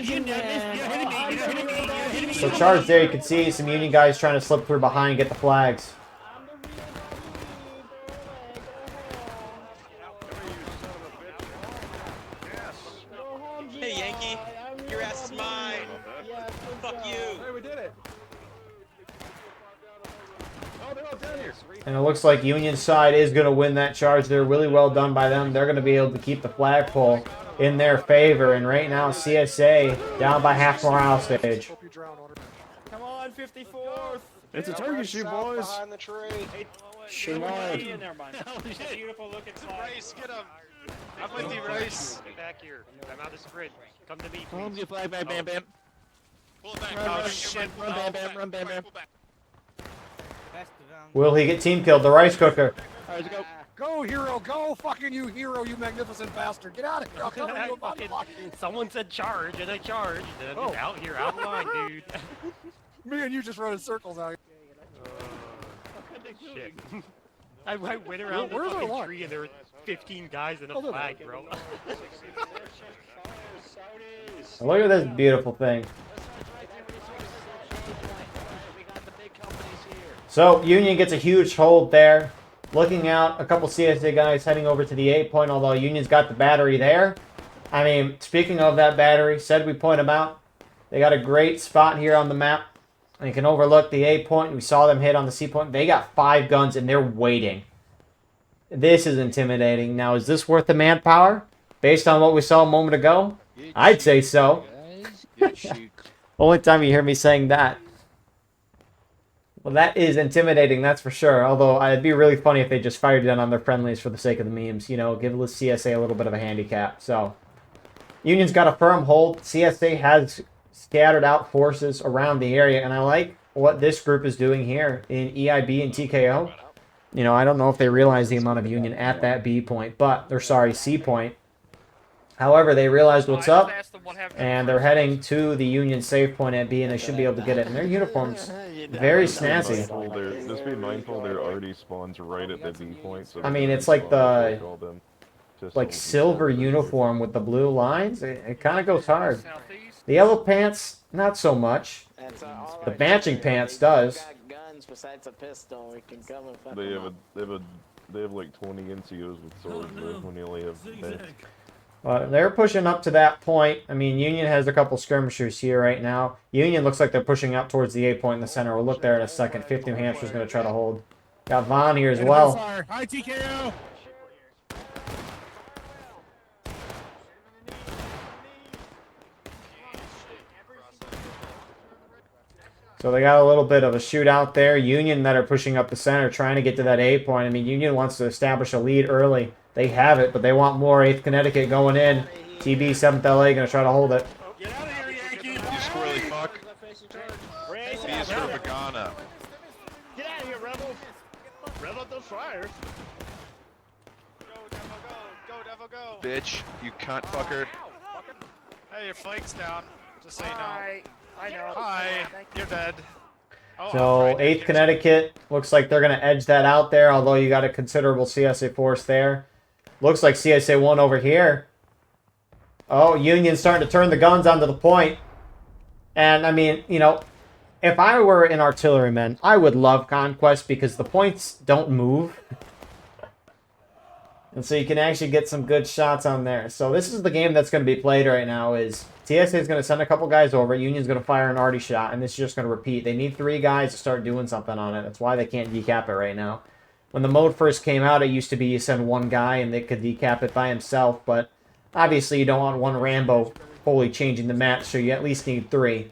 Get down this. You're hitting me. You're hitting me. You're hitting me. So charge there. You can see some Union guys trying to slip through behind and get the flags. Hey, Yankee. Your ass is mine. Fuck you. Hey, we did it. Oh, they're all down here. And it looks like Union side is going to win that charge. They're really well done by them. They're going to be able to keep the flagpole in their favor. And right now, CSA down by half morale stage. Come on, 54th. It's a turkey shoot, boys. Behind the tree. Shamar. Never mind. Beautiful looking Race, get him. I'm with you, Race. Get back here. I'm out of this bridge. Come to me, Home, please. get flag back, Bam Bam. Pull it back. Oh, shit. Run, Bam Bam, run, Bam Bam. Pull back. Will he get team killed? The rice cooker. All right, let's go. Go, hero. Go, fucking you, hero, you magnificent bastard. Get out of here. I'll cover you. Someone said charge, and I charged. And I'm out here, out of line, dude. Me and you just running circles out here. Shit. I went around the Where's our fucking line? tree, and there were 15 guys in a flag, bro. Look at this beautiful thing. So Union gets a huge hold there. Looking out, a couple CSA guys heading over to the 8 point, although Union's got the battery there. I mean, speaking of that battery, said we point them out. They got a great spot here on the map. And you can overlook the 8 point. We saw them hit on the C point. They got 5 guns and they're waiting. This is intimidating. Now, is this worth the manpower? Based on what we saw a moment ago? I'd say so. Only time you hear me saying that. Well, that is intimidating, that's for sure. Although, it'd be really funny if they just fired it on their friendlies for the sake of the memes. You know, give the CSA a little bit of a handicap. So, Union's got a firm hold. CSA has scattered out forces around the area. And I like what this group is doing here in EIB and TKO. You know, I don't know if they realize the amount of Union at that B point. But, or sorry, C point. However, they realized what's up, and they're heading to the Union safe point at B, and they should be able to get it. And their uniforms, very snazzy. Just be mindful, there already spawns right at the B point. So I mean, it's like the silver uniform with the blue lines. It kind of goes hard. The yellow pants, not so much. The matching pants does. Besides a pistol, we can come and fuck they have like 20 NCOs with swords when they only have 10. They're pushing up to that point. I mean, Union has a couple skirmishers here right now. Union looks like they're pushing up towards the 8 point in the center. We'll look there in a second. 5th New Hampshire's going to try to hold. Got Vaughn here as well. Hi, TKO. So they got a little bit of a shootout there. Union that are pushing up the center, trying to get to that 8 point. I mean, Union wants to establish a lead early. They have it, but they want more. 8th Connecticut going in. TB 7th LA going to try to hold it. Get out of here, Yankee! You squirrely fuck. B is for Pagana. fire. Bitch, you cunt fucker. Hey, your flank's down. Just so you know. I know. Hi, you're dead. Oh, So 8th Connecticut looks like they're going to edge that out there, although you got a considerable CSA force there. Looks like CSA 1 over here. Oh, Union's starting to turn the guns onto the point. And, I mean, you know, if I were an artilleryman, I would love Conquest because the points don't move. And so you can actually get some good shots on there. So this is the game that's going to be played right now is TSA is going to send a couple guys over. Union's going to fire an arty shot, and this is just going to repeat. They need 3 guys to start doing something on it. That's why they can't decap it right now. When the mode first came out, it used to be you send 1 guy and they could decap it by himself, but obviously you don't want 1 Rambo fully changing the match, so you at least need 3.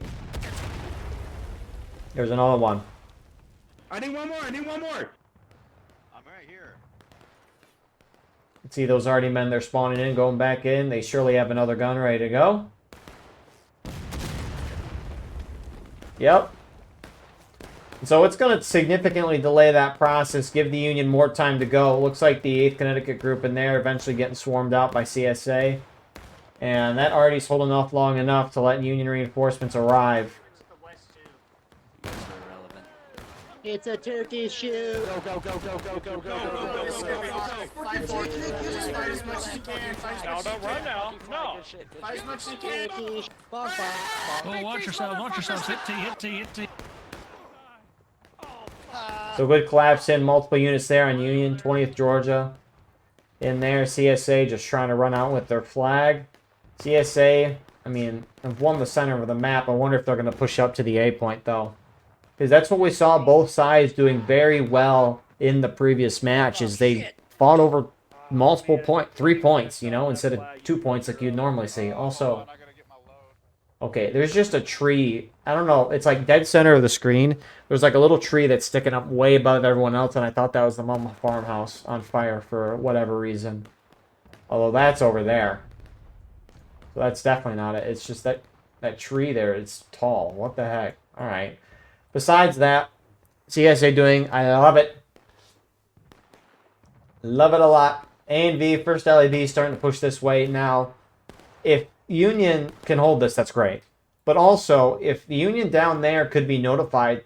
There's another one. I need one more. I need one more. I'm right here. See those arty men, they're spawning in, going back in. They surely have another gun ready to go. Yep. So it's going to significantly delay that process, give the Union more time to go. It looks like the 8th Connecticut group in there eventually getting swarmed out by CSA. And that arty's holding off long enough to let Union reinforcements arrive. It's a turkey shoot. Go, go, go, go, go, go, go, go, Fight as much as you can. No, don't run now. No. Fight as much as you can. Oh, watch yourselves. Watch yourselves. Hit T. Hit T. Hit T. So good collapse in, multiple units there on Union, 20th Georgia. In there, CSA just trying to run out with their flag. CSA, I mean, have won the center of the map. I wonder if they're going to push up to the A point, though. Because that's what we saw both sides doing very well in the previous match, is they fought over multiple 3 points, you know, instead of 2 points like you'd normally see. Also, okay, there's just a tree. I don't know. It's like dead center of the screen. There's like a little tree that's sticking up way above everyone else, and I thought that was the Mama farmhouse on fire for whatever reason. Although that's over there. So that's definitely not it. It's just that tree there. It's tall. What the heck? All right. Besides that, CSA doing, I love it. Love it a lot. A and V, first LAB starting to push this way. Now, if Union can hold this, that's great. But also, if the Union down there could be notified,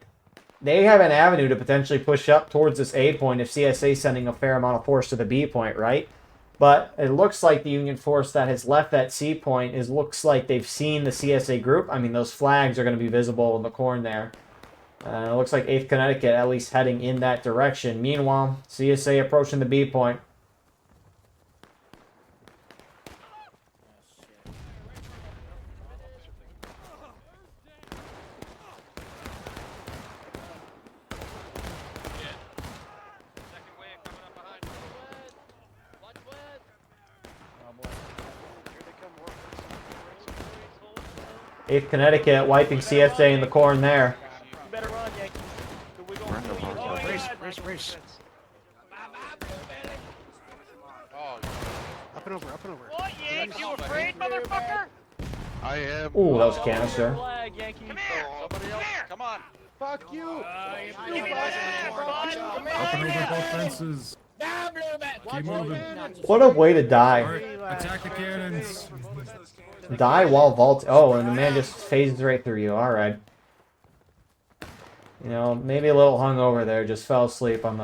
they have an avenue to potentially push up towards this A point if CSA is sending a fair amount of force to the B point, right? But it looks like the Union force that has left that C point looks like they've seen the CSA group. I mean, those flags are going to be visible in the corn there. It looks like 8th Connecticut at least heading in that direction. Meanwhile, CSA approaching the B point. Eighth Connecticut wiping CSA in the corn there. Race. Up and over. What, Yank? You afraid, motherfucker? I am. Ooh, that was a canister. Come here. Somebody else. Come on. Fuck you. Give me that, Up and over both fences. Down, blue man. Keep moving. What a way to die. Attack the cannons. Die while vaulting. Oh, and the man just phases right through you. Alright. You know, maybe a little hungover there. Just fell asleep on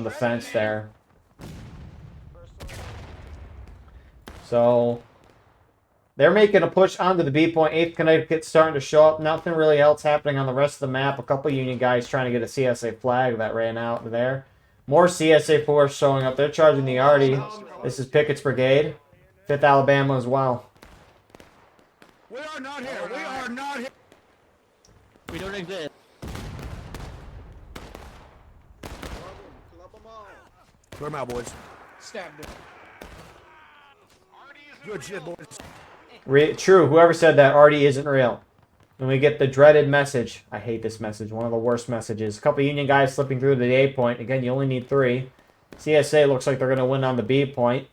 the fence there. So they're making a push onto the B point. 8th Connecticut starting to show up. Nothing really else happening on the rest of the map. A couple Union guys trying to get a CSA flag that ran out there. More CSA force showing up. They're charging the arty. This is Pickett's brigade. 5th Alabama as well. We are not here. We are not here. We don't exist. Clear them out, boys. Stabbed him. Good shit, boys. True, whoever said that arty isn't real. And we get the dreaded message. I hate this message. One of the worst messages. A couple Union guys slipping through to the A point. Again, you only need 3. CSA looks like they're going to win on the B point.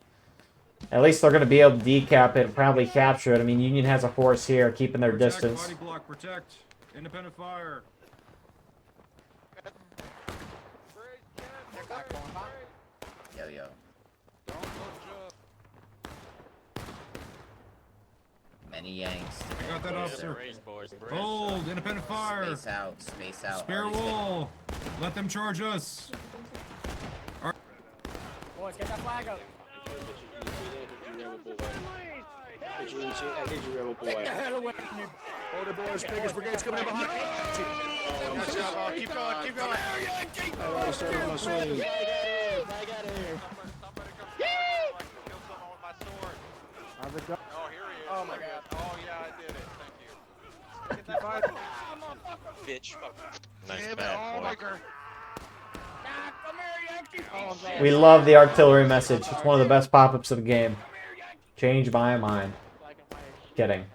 At least they're going to be able to decap it and probably capture it. I mean, Union has a force here, keeping their distance. Body block, protect. Independent fire. Any Yanks? I got that officer. Hold, independent fire. Space out, space out. Spare wall. Let them charge us. Boys, get that flag up. Get you, rebel boy. Get the hell away from me. Order boys, biggest brigade's coming in behind. Watch out, oh, keep going, keep going. I already started my swing. Flag out of here. How's it go? Oh, here he is. Oh my god. Oh yeah, I did it. Thank you. Get that fire. Bitch. Nice bad boy. We love the artillery message. It's one of the best pop-ups of the game. Change my mind. Kidding.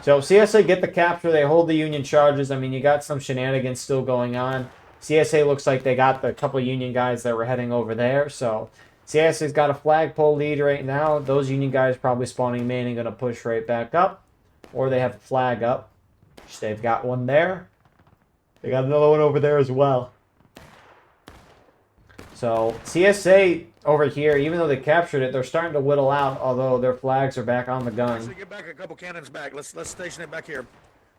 So CSA get the capture. They hold the Union charges. I mean, you got some shenanigans still going on. CSA looks like they got the couple Union guys that were heading over there. So CSA's got a flagpole lead right now. Those Union guys probably spawning main and going to push right back up. Or they have a flag up. They've got one there. They got another one over there as well. So CSA over here, even though they captured it, they're starting to whittle out, although their flags are back on the gun. Actually, get back a couple cannons back. Let's station it back here.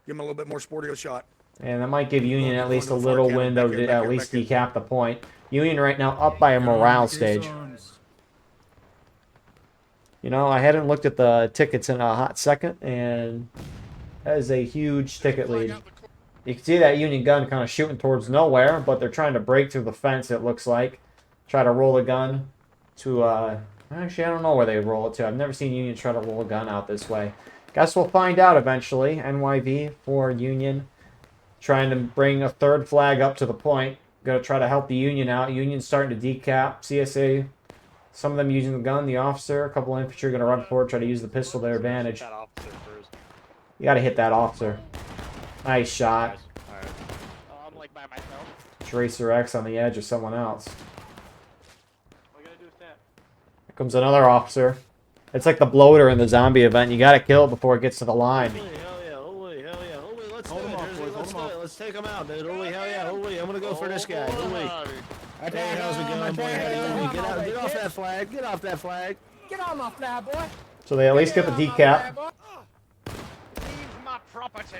Give them a little bit more sporty of a shot. And that might give Union at least a little window to at least decap the point. Union right now up by a morale stage. You know, I hadn't looked at the tickets in a hot second, and that is a huge ticket lead. You can see that Union gun kind of shooting towards nowhere, but they're trying to break through the fence, it looks like. Try to roll a gun to, actually, I don't know where they roll it to. I've never seen Union try to roll a gun out this way. Guess we'll find out eventually. NYV for Union. Trying to bring a third flag up to the point. Going to try to help the Union out. Union's starting to decap. CSA, some of them using the gun. The officer, a couple of infantry going to run forward, try to use the pistol to their advantage. You got to hit that officer. Nice shot. I'm like by myself. Tracer X on the edge of someone else. Here comes another officer. It's like the bloater in the zombie event. You gotta kill it before it gets to the line. Holy hell yeah, holy hell yeah, holy, let's do it, Jersey, let's do it. Let's take him out, dude. Holy hell yeah, holy, I'm gonna go for this guy. Holy. Hey, how's it going, boy? Get out, get off that flag, get off that flag. Get on my flag, boy. So they at least get the decap. Leave my property.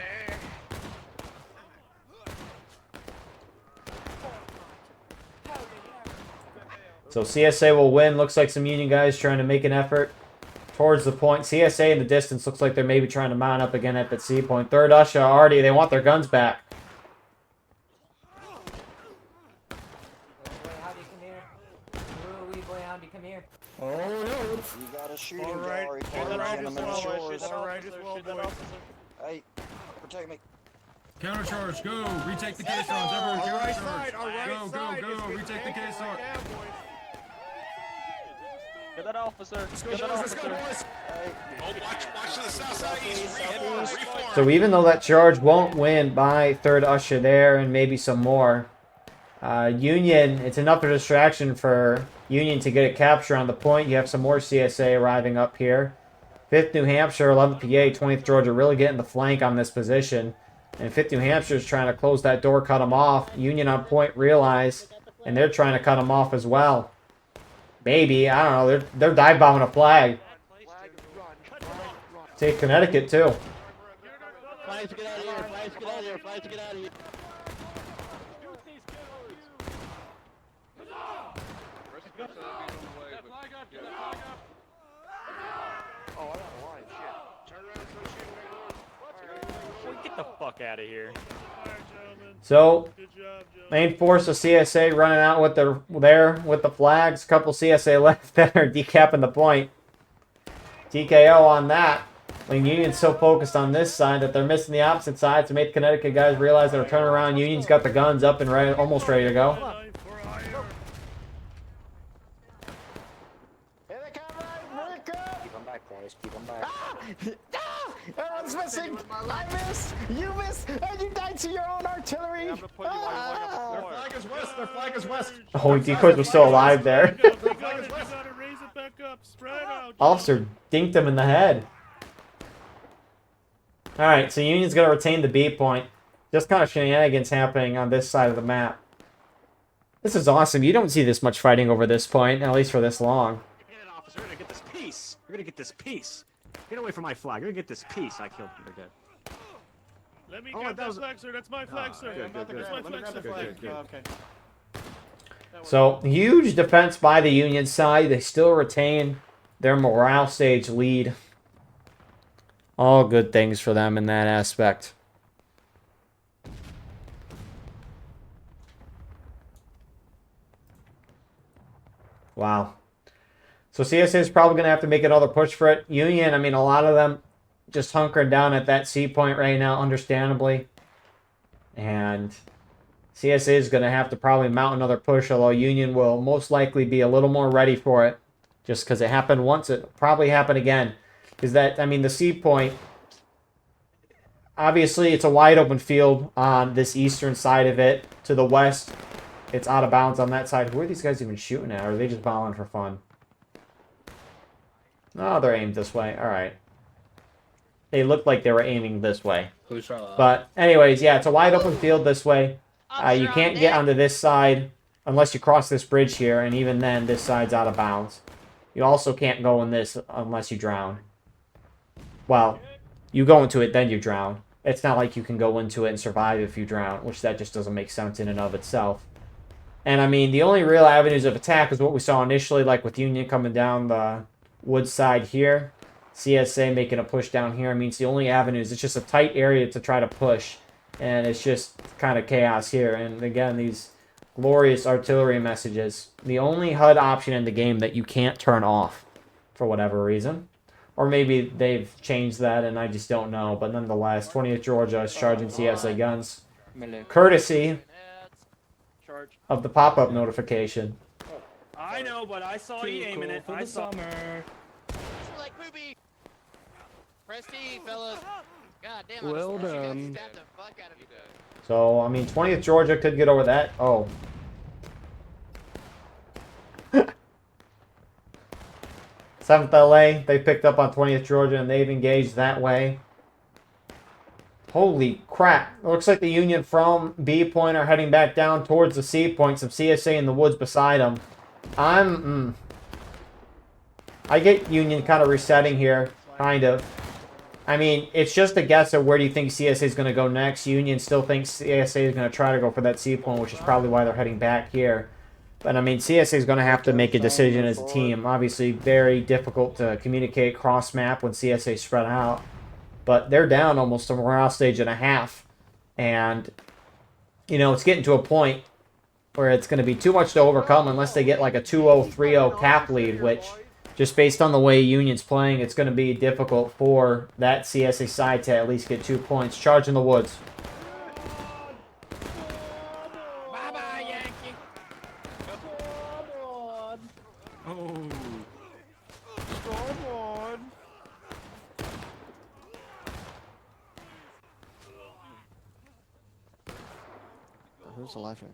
So CSA will win. Looks like some Union guys trying to make an effort towards the point. CSA in the distance looks like they're maybe trying to mount up again at that C point. Third Usher already, they want their guns back. Oh no! You got a shooting gallery for the gentleman shores. Hey, protect me. Countercharge, go! Retake the caissons, everyone! Countercharge! Go! Retake the caissons! Get that officer. Let's go, boys. Oh, watch to the south, southeast. Reform. So even though that charge won't win by third Usher there and maybe some more, Union, it's enough of a distraction for Union to get a capture on the point. You have some more CSA arriving up here. 5th New Hampshire, 11th PA, 20th Georgia really getting the flank on this position. And 5th New Hampshire is trying to close that door, cut them off. Union on point realize, and they're trying to cut them off as well. Maybe, I don't know, they're dive bombing a flag. Take Connecticut too. Flags to get out of here, flags to get out of here, flags to get out of here. Get the fuck out of here. So, main force of CSA running out with the flags. A couple CSA left that are decapping the point. TKO on that. When Union's so focused on this side that they're missing the opposite side to make the Connecticut guys realize they're turning around. Union's got the guns up and ready, almost ready to go. Keep them back, boys. Keep them back. Everyone's missing. I missed. You missed. And you died to your own artillery. Their flag is west. Their flag is west. Oh, decoys were still alive there. Officer dinked him in the head. Alright, so Union's going to retain the B point. Just kind of shenanigans happening on this side of the map. This is awesome. You don't see this much fighting over this point, at least for this long. We're gonna get this peace. We're gonna get this peace. Get away from my flag. Let me get this piece. I killed him. They're dead. Let me grab that flag, sir. That's my flag, sir. Good, good, That's good. my flag, sir. Good. Okay. So, huge defense by the Union side. They still retain their morale stage lead. All good things for them in that aspect. Wow. So CSA is probably going to have to make another push for it. Union, I mean, a lot of them just hunkering down at that C point right now, understandably. And CSA is going to have to probably mount another push, although Union will most likely be a little more ready for it. Just because it happened once, it'll probably happen again. Is that, I mean, the C point, obviously it's a wide open field on this eastern side of it. To the west, it's out of bounds on that side. Who are these guys even shooting at? Or are they just balling for fun? Oh, they're aimed this way. All right. They looked like they were aiming this way. But anyways, yeah, it's a wide open field this way. You can't get onto this side unless you cross this bridge here, and even then, this side's out of bounds. You also can't go in this unless you drown. Well, you go into it, then you drown. It's not like you can go into it and survive if you drown, which that just doesn't make sense in and of itself. And, I mean, the only real avenues of attack is what we saw initially, like with Union coming down the wood side here. CSA making a push down here. I mean, it's the only avenues. It's just a tight area to try to push. And it's just kind of chaos here. And, again, these glorious artillery messages. The only HUD option in the game that you can't turn off for whatever reason. Or maybe they've changed that and I just don't know. But nonetheless, 20th Georgia is charging CSA guns. Courtesy of the pop-up notification. I know, but I saw you aiming it. I saw. Like poopy. Press T, fellas. God damn, Well done. Stabbed the fuck out of you. So, I mean, 20th Georgia could get over that. Oh. 7th LA, they picked up on 20th Georgia, and they've engaged that way. Holy crap. It looks like the Union from B point are heading back down towards the C point. Some CSA in the woods beside them. I get Union kind of resetting here, kind of. I mean, it's just a guess at where do you think CSA is going to go next. Union still thinks CSA is going to try to go for that C point, which is probably why they're heading back here. But, I mean, CSA is going to have to make a decision as a team. Obviously, very difficult to communicate cross-map when CSA spread out. But they're down almost a morale stage and a half. And, you know, it's getting to a point where it's going to be too much to overcome unless they get like a 2-0, 3-0 cap lead, which, just based on the way Union's playing, it's going to be difficult for that CSA side to at least get 2 points. Charge in the woods. Bye-bye, Yankee. Oh. Scoreboard. Who's alive here?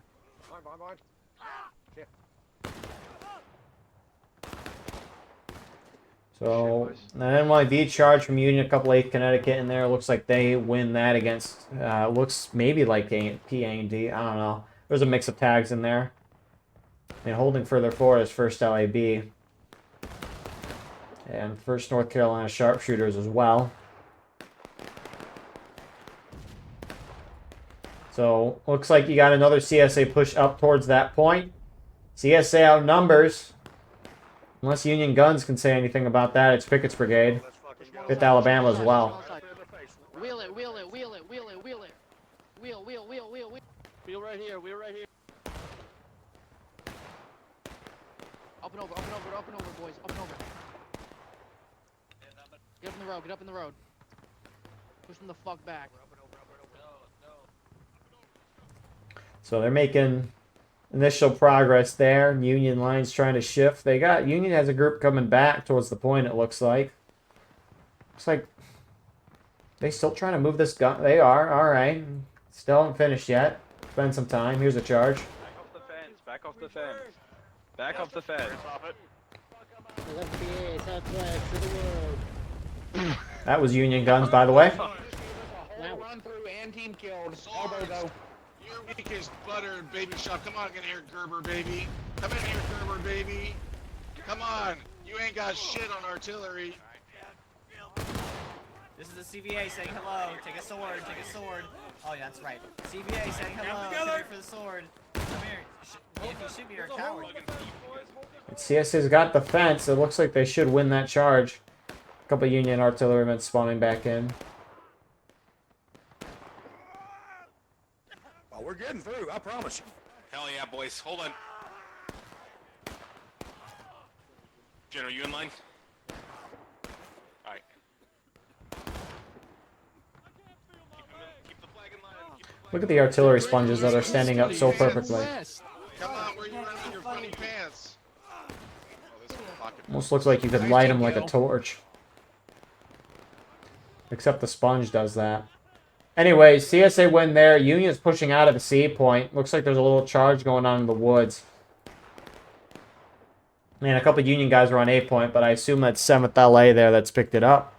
So, an NYV charge from Union, a couple 8th Connecticut in there. Looks like they win that against, looks maybe like PA&D. I don't know. There's a mix of tags in there. And holding further forward is 1st LAB. And 1st North Carolina Sharpshooters as well. So, looks like you got another CSA push up towards that point. CSA outnumbers. Unless Union Guns can say anything about that, it's Pickett's Brigade. 5th Alabama as well. Wheel it, wheel it, wheel it, wheel it, wheel it. Wheel, wheel, wheel, wheel, wheel. Wheel right here, wheel right here. Up and over, boys. Up and over. Get up in the road, get up in the road. Push them the fuck back. So they're making initial progress there. Union lines trying to shift. Union has a group coming back towards the point, it looks like. Looks like they still trying to move this gun. They are. All right. Still haven't finished yet. Spend some time. Here's a charge. Back off the fence. Back off the fence. That was Union Guns, by the way. Run through and team killed. Elbow go. Your weakest buttered baby shop. Come on in here, Gerber baby. Come in here, Gerber baby. Come on. You ain't got shit on artillery. This is the CVA saying hello. Take a sword. Take a sword. Oh, yeah, that's right. CVA saying hello. Come here for the sword. Come here. If you shoot me, you're a coward. CSA's got the fence. It looks like they should win that charge. A couple Union artillerymen spawning back in. Oh, we're getting through, I promise you. Hell yeah, boys. Hold on. Jen, are you in line? Alright. Keep the flag in line. Look at the artillery sponges that are standing up so perfectly. Come on, where you running in your funny pants? Almost looks like you could light them like a torch. Except the sponge does that. Anyway, CSA win there. Union's pushing out of the C point. Looks like there's a little charge going on in the woods. Man, a couple Union guys were on A point, but I assume that's 7th LA there that's picked it up.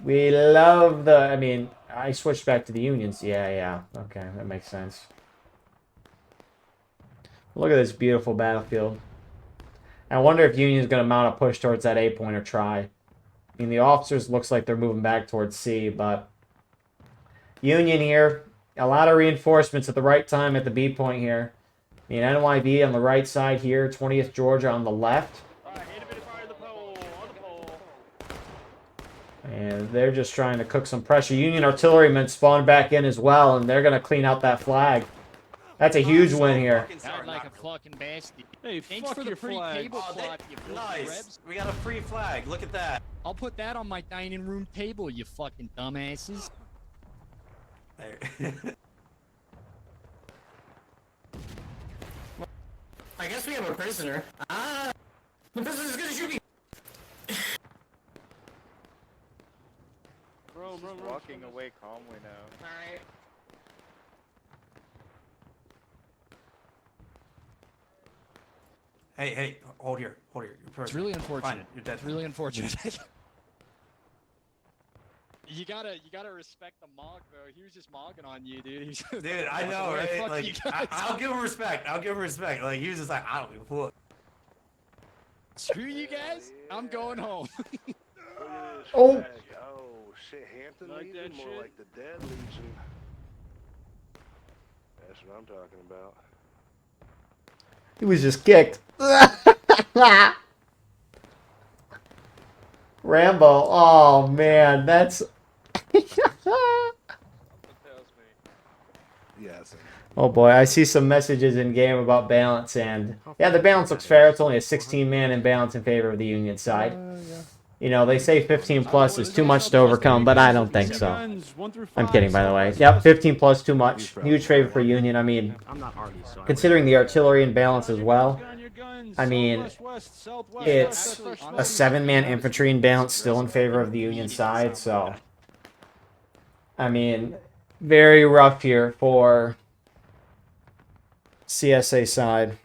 We love the... I mean, I switched back to the Unions. Yeah. Okay, that makes sense. Look at this beautiful battlefield. I wonder if Union's going to mount a push towards that A point or try. I mean, the officers looks like they're moving back towards C, but... Union here. A lot of reinforcements at the right time at the B point here. I mean, NYV on the right side here. 20th Georgia on the left. And they're just trying to cook some pressure. Union artillerymen spawned back in as well, and they're going to clean out that flag. That's a huge win here. Sound like a fucking bastard. Hey, thanks fuck for the your free flag. tablecloth, you Nice. Rebs. We got a free flag. Look at that. I'll put that on my dining room table, you fucking dumbasses. There. I guess we have a prisoner. Ah! The prisoner's gonna shoot me! Walking away calmly now. Alright. Hey, hold here. It's really unfortunate. Fine, you're dead. It's really unfortunate. You gotta respect the Mog though. He was just mogging on you, dude. Dude, I know, right? Like, I'll give him respect. Like, he was just like, I don't give a fuck. Screw you guys. I'm going home. Oh. Oh shit, Hampton Like Legion, that more shit? like the Dead Legion. That's what I'm talking about. He was just kicked. Rambo. Oh, man. That's... Yes. Oh, boy. I see some messages in-game about balance, and... Yeah, the balance looks fair. It's only a 16-man imbalance in favor of the Union side. You know, they say 15 plus is too much to overcome, but I don't think so. I'm kidding, by the way. Yep, 15 plus too much. Huge favor for Union. I mean, considering the artillery imbalance as well, I mean, it's a 7-man infantry imbalance still in favor of the Union side, so... I mean, very rough here for CSA side.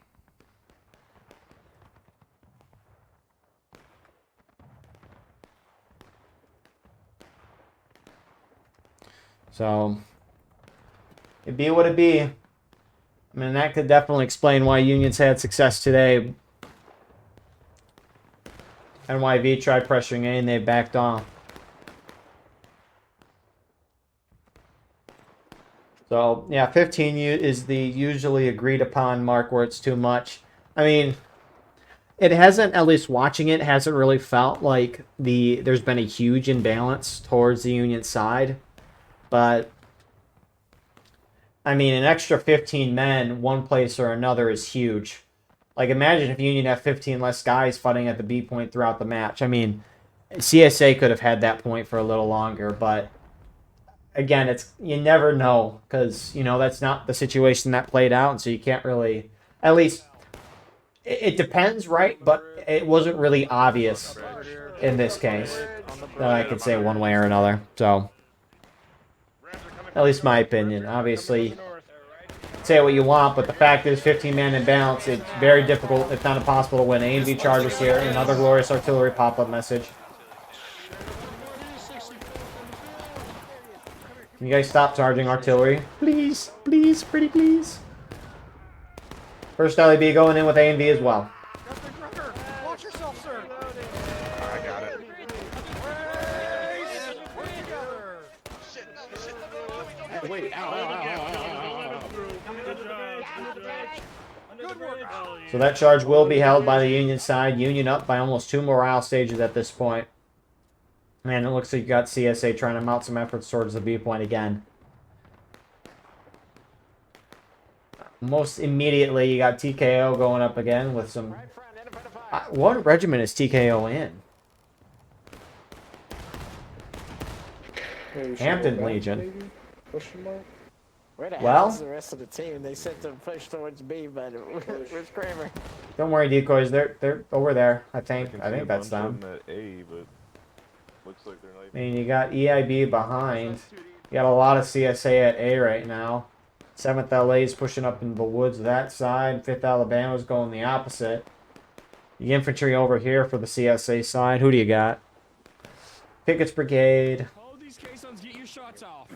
So, it be what it be. I mean, that could definitely explain why Union's had success today. NYV tried pressuring A and they backed off. So, yeah, 15 is the usually agreed upon mark where it's too much. I mean, it hasn't, at least watching it, hasn't really felt like there's been a huge imbalance towards the Union side. But, I mean, an extra 15 men, one place or another, is huge. Like, imagine if Union had 15 less guys fighting at the B point throughout the match. I mean, CSA could have had that point for a little longer, but, again, you never know, because, you know, that's not the situation that played out, and so you can't really, at least, it depends, right? But it wasn't really obvious in this case that I could say one way or another, so... At least my opinion. Obviously, say what you want, but the fact is 15-man imbalance, it's very difficult, if not impossible, to win. A and B charges here. Another glorious artillery pop-up message. Can you guys stop charging artillery? Please, please, pretty please. First LAB going in with A and B as well. Watch yourself, sir. So that charge will be held by the Union side. Union up by almost 2 morale stages at this point. Man, it looks like you got CSA trying to mount some efforts towards the B point again. Most immediately, you got TKO going up again with some... what regiment is TKO in? Hampton Legion. Where the Well, hell's the rest of the team? They said to push towards B, but where's Kramer? Don't worry, decoys. They're over there. I think that's them. At A, but looks like they're not I mean, you got EIB behind. You got a lot of CSA at A right now. 7th LA is pushing up in the woods that side. 5th Alabama's going the opposite. The infantry over here for the CSA side. Who do you got? Pickett's Brigade. Hold these caissons, get your shots off.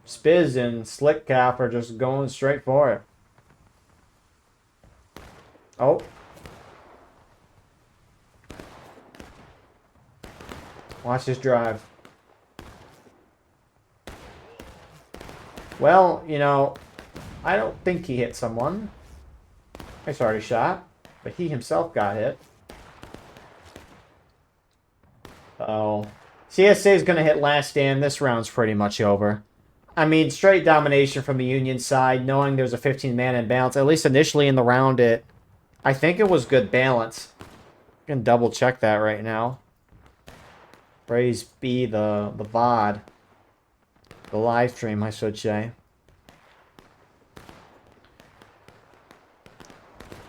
Spiz and Slick Cap are just going straight for it. Oh. Watch this drive. Well, you know, I don't think he hit someone. Nice already shot, but he himself got hit. Oh. CSA is going to hit last stand. This round's pretty much over. I mean, straight domination from the Union side, knowing there's a 15-man imbalance. At least initially in the round, I think it was good balance. I can double check that right now. Praise be the VOD. The live stream, I should say.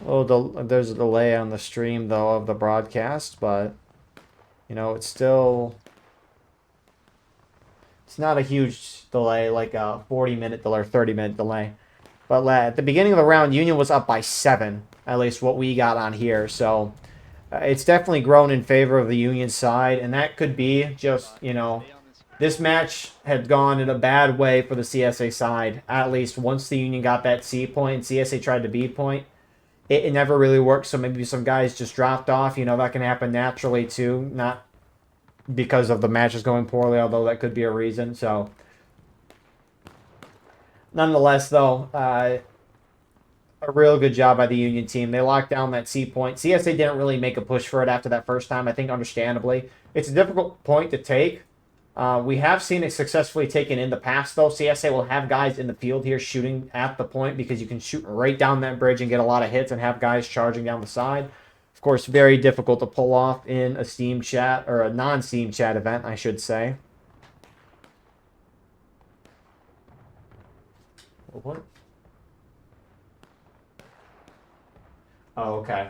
Oh, there's a delay on the stream, though, of the broadcast, but, you know, it's still... It's not a huge delay, like a 40-minute delay or 30-minute delay. But at the beginning of the round, Union was up by 7, at least what we got on here. So it's definitely grown in favor of the Union side, and that could be just, you know, this match had gone in a bad way for the CSA side. At least once the Union got that C point and CSA tried the B point, it never really worked. So maybe some guys just dropped off. You know, that can happen naturally too, not because of the matches going poorly, although that could be a reason. So nonetheless, though, a real good job by the Union team. They locked down that C point. CSA didn't really make a push for it after that first time, I think understandably. It's a difficult point to take. We have seen it successfully taken in the past, though. CSA will have guys in the field here shooting at the point because you can shoot right down that bridge and get a lot of hits and have guys charging down the side. Of course, very difficult to pull off in a Steam chat, or a non-Steam chat event, I should say. What? Oh, okay.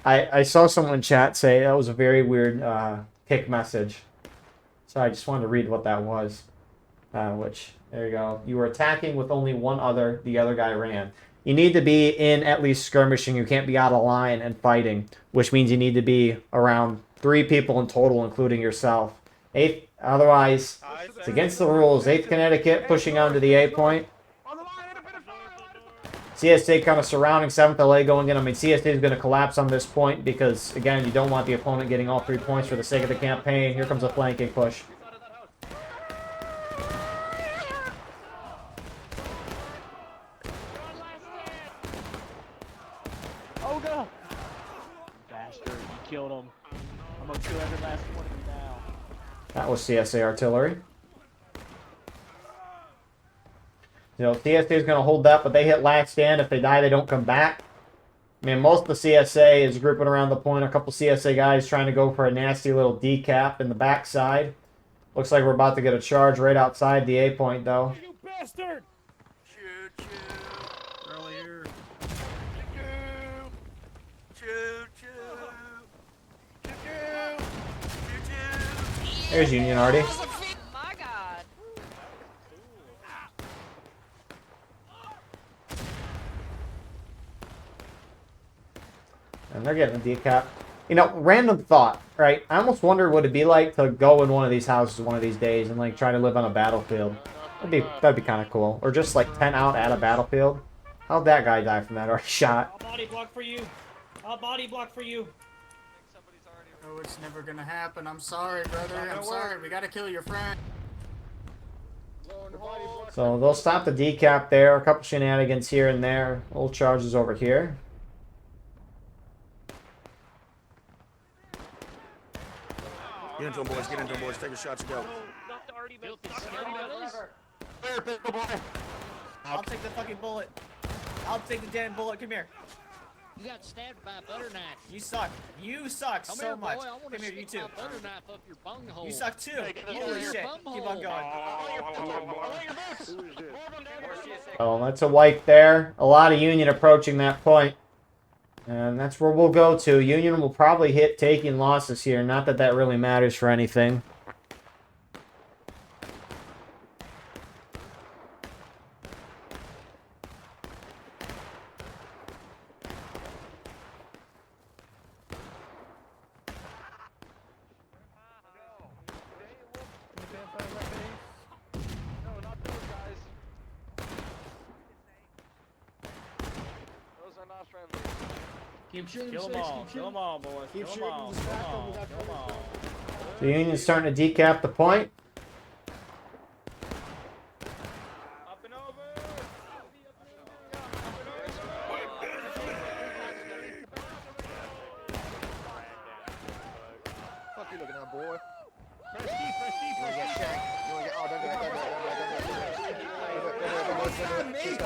I saw someone in chat say that was a very weird kick message. So I just wanted to read what that was. Which, there you go. You were attacking with only one other. The other guy ran. You need to be in at least skirmishing. You can't be out of line and fighting, which means you need to be around 3 people in total, including yourself. 8th, otherwise, it's against the rules. 8th Connecticut pushing on to the A point. CSA kind of surrounding 7th LA going in. I mean, CSA is going to collapse on this point because, again, you don't want the opponent getting all 3 points for the sake of the campaign. Here comes a flanking push. Oh, God! Bastard, you killed him. I'm going to kill every last one of you now. That was CSA artillery. You know, CSA is going to hold that, but they hit last stand. If they die, they don't come back. I mean, most of the CSA is grouping around the point. A couple CSA guys trying to go for a nasty little decap in the backside. Looks like we're about to get a charge right outside the A point, though. You bastard! Choo choo. Earlier. Choo choo. Choo choo. Choo choo. There's Union already. My God. And they're getting a decap. You know, random thought, right? I almost wonder what it'd be like to go in one of these houses one of these days and, like, try to live on a battlefield. That'd be kind of cool. Or just, like, tent out at a battlefield. How'd that guy die from that already shot? I'll body block for you. I'll body block for you. Oh, it's never gonna happen. I'm sorry, brother. I'm sorry. We gotta kill your friend. So they'll stop the decap there. A couple shenanigans here and there. Little charges over here. Get into him, boys. Get into him, boys. Take your shots and go. I'll take the fucking bullet. I'll take the damn bullet. Come here. You got stabbed by a butter knife. You suck. You suck Come so here, much. boy. I want Come here, you too. butter knife up your bunghole. You suck too. Holy Holy shit. Keep on going. Oh, that's a wipe there. A lot of Union approaching that point. And that's where we'll go to. Union will probably hit taking losses here. Not that that really matters for anything. Keep shooting. Kill them all. Kill them all, boys. Keep Kill shooting. them all. Kill them all. Kill them all. The Union's starting to decap the point. Up and over. Fuck you looking at, boy. Press D, press D, press D. You wanna get, oh, don't do it, don't do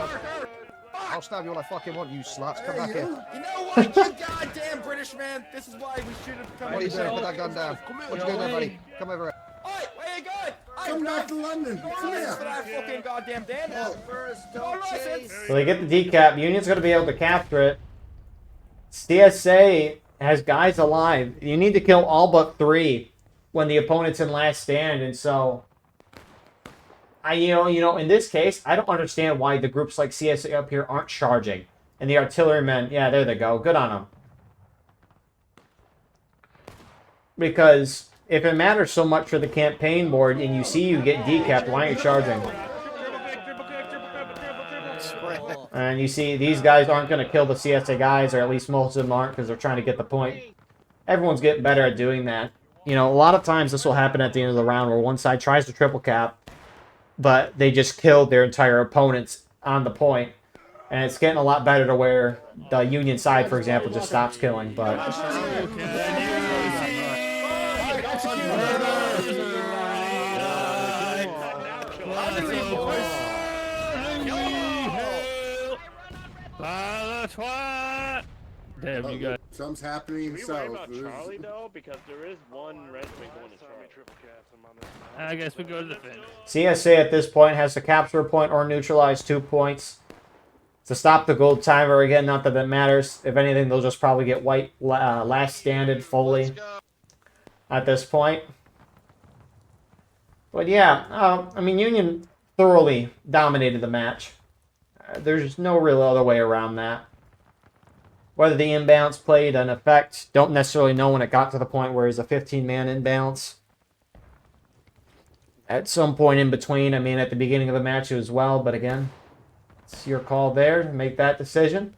it. I'll stab you all I fucking want, you sluts. Come back here. You know what, you goddamn British man? This is why we should have come What are you doing? Put that gun down. What you doing there, buddy? Come over here. Oi, where you going? Come back to London. Come here. For that fucking goddamn damn. So they get the decap. Union's going to be able to capture it. CSA has guys alive. You need to kill all but 3 when the opponent's in last stand, and so you know, in this case, I don't understand why the groups like CSA up here aren't charging. And the artillerymen, yeah, there they go. Good on them. Because if it matters so much for the campaign board and you see you get decapped, why aren't you charging? And you see these guys aren't going to kill the CSA guys, or at least most of them aren't, because they're trying to get the point. Everyone's getting better at doing that. You know, a lot of times this will happen at the end of the round where one side tries to triple cap, but they just killed their entire opponents on the point. And it's getting a lot better to where the Union side, for example, just stops killing. But Damn, you got. Something's happening. Are we worried about Charlie though? Because there is one regiment going to Charlie. I guess we go to the finish. CSA at this point has to capture a point or neutralize 2 points to stop the gold timer again. Not that that matters. If anything, they'll just probably get white last standed fully at this point. But yeah, I mean, Union thoroughly dominated the match. There's no real other way around that. Whether the imbalance played an effect, don't necessarily know when it got to the point where it's a 15-man imbalance. At some point in between, I mean, at the beginning of the match as well, but again, it's your call there to make that decision.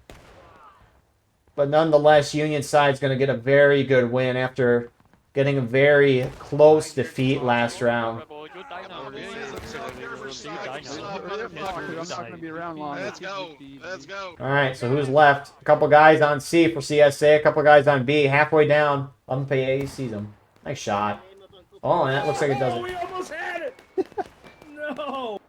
But nonetheless, Union side's going to get a very good win after getting a very close defeat last round. Let's go. Let's go. All right, so who's left? A couple guys on C for CSA, a couple guys on B. Halfway down, Unpay sees them. Nice shot. Oh, and that looks like it doesn't. We almost had it. No.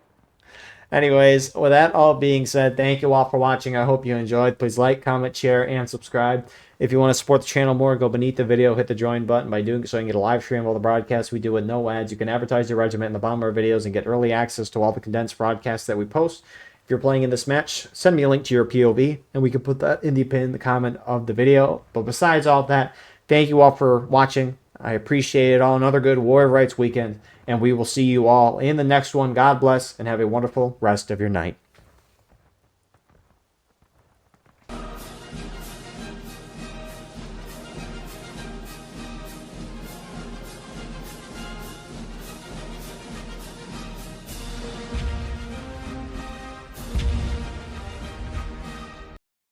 Anyways, with that all being said, thank you all for watching. I hope you enjoyed. Please like, comment, share, and subscribe. If you want to support the channel more, go beneath the video, hit the join button. By doing so, you can get a live stream of all the broadcasts we do with no ads. You can advertise your regiment in the bottom of our videos and get early access to all the condensed broadcasts that we post. If you're playing in this match, send me a link to your POV, and we can put that in the pinned comment of the video. But besides all that, thank you all for watching. I appreciate it all. Another good War of Rights weekend, and we will see you all in the next one. God bless, and have a wonderful rest of your night.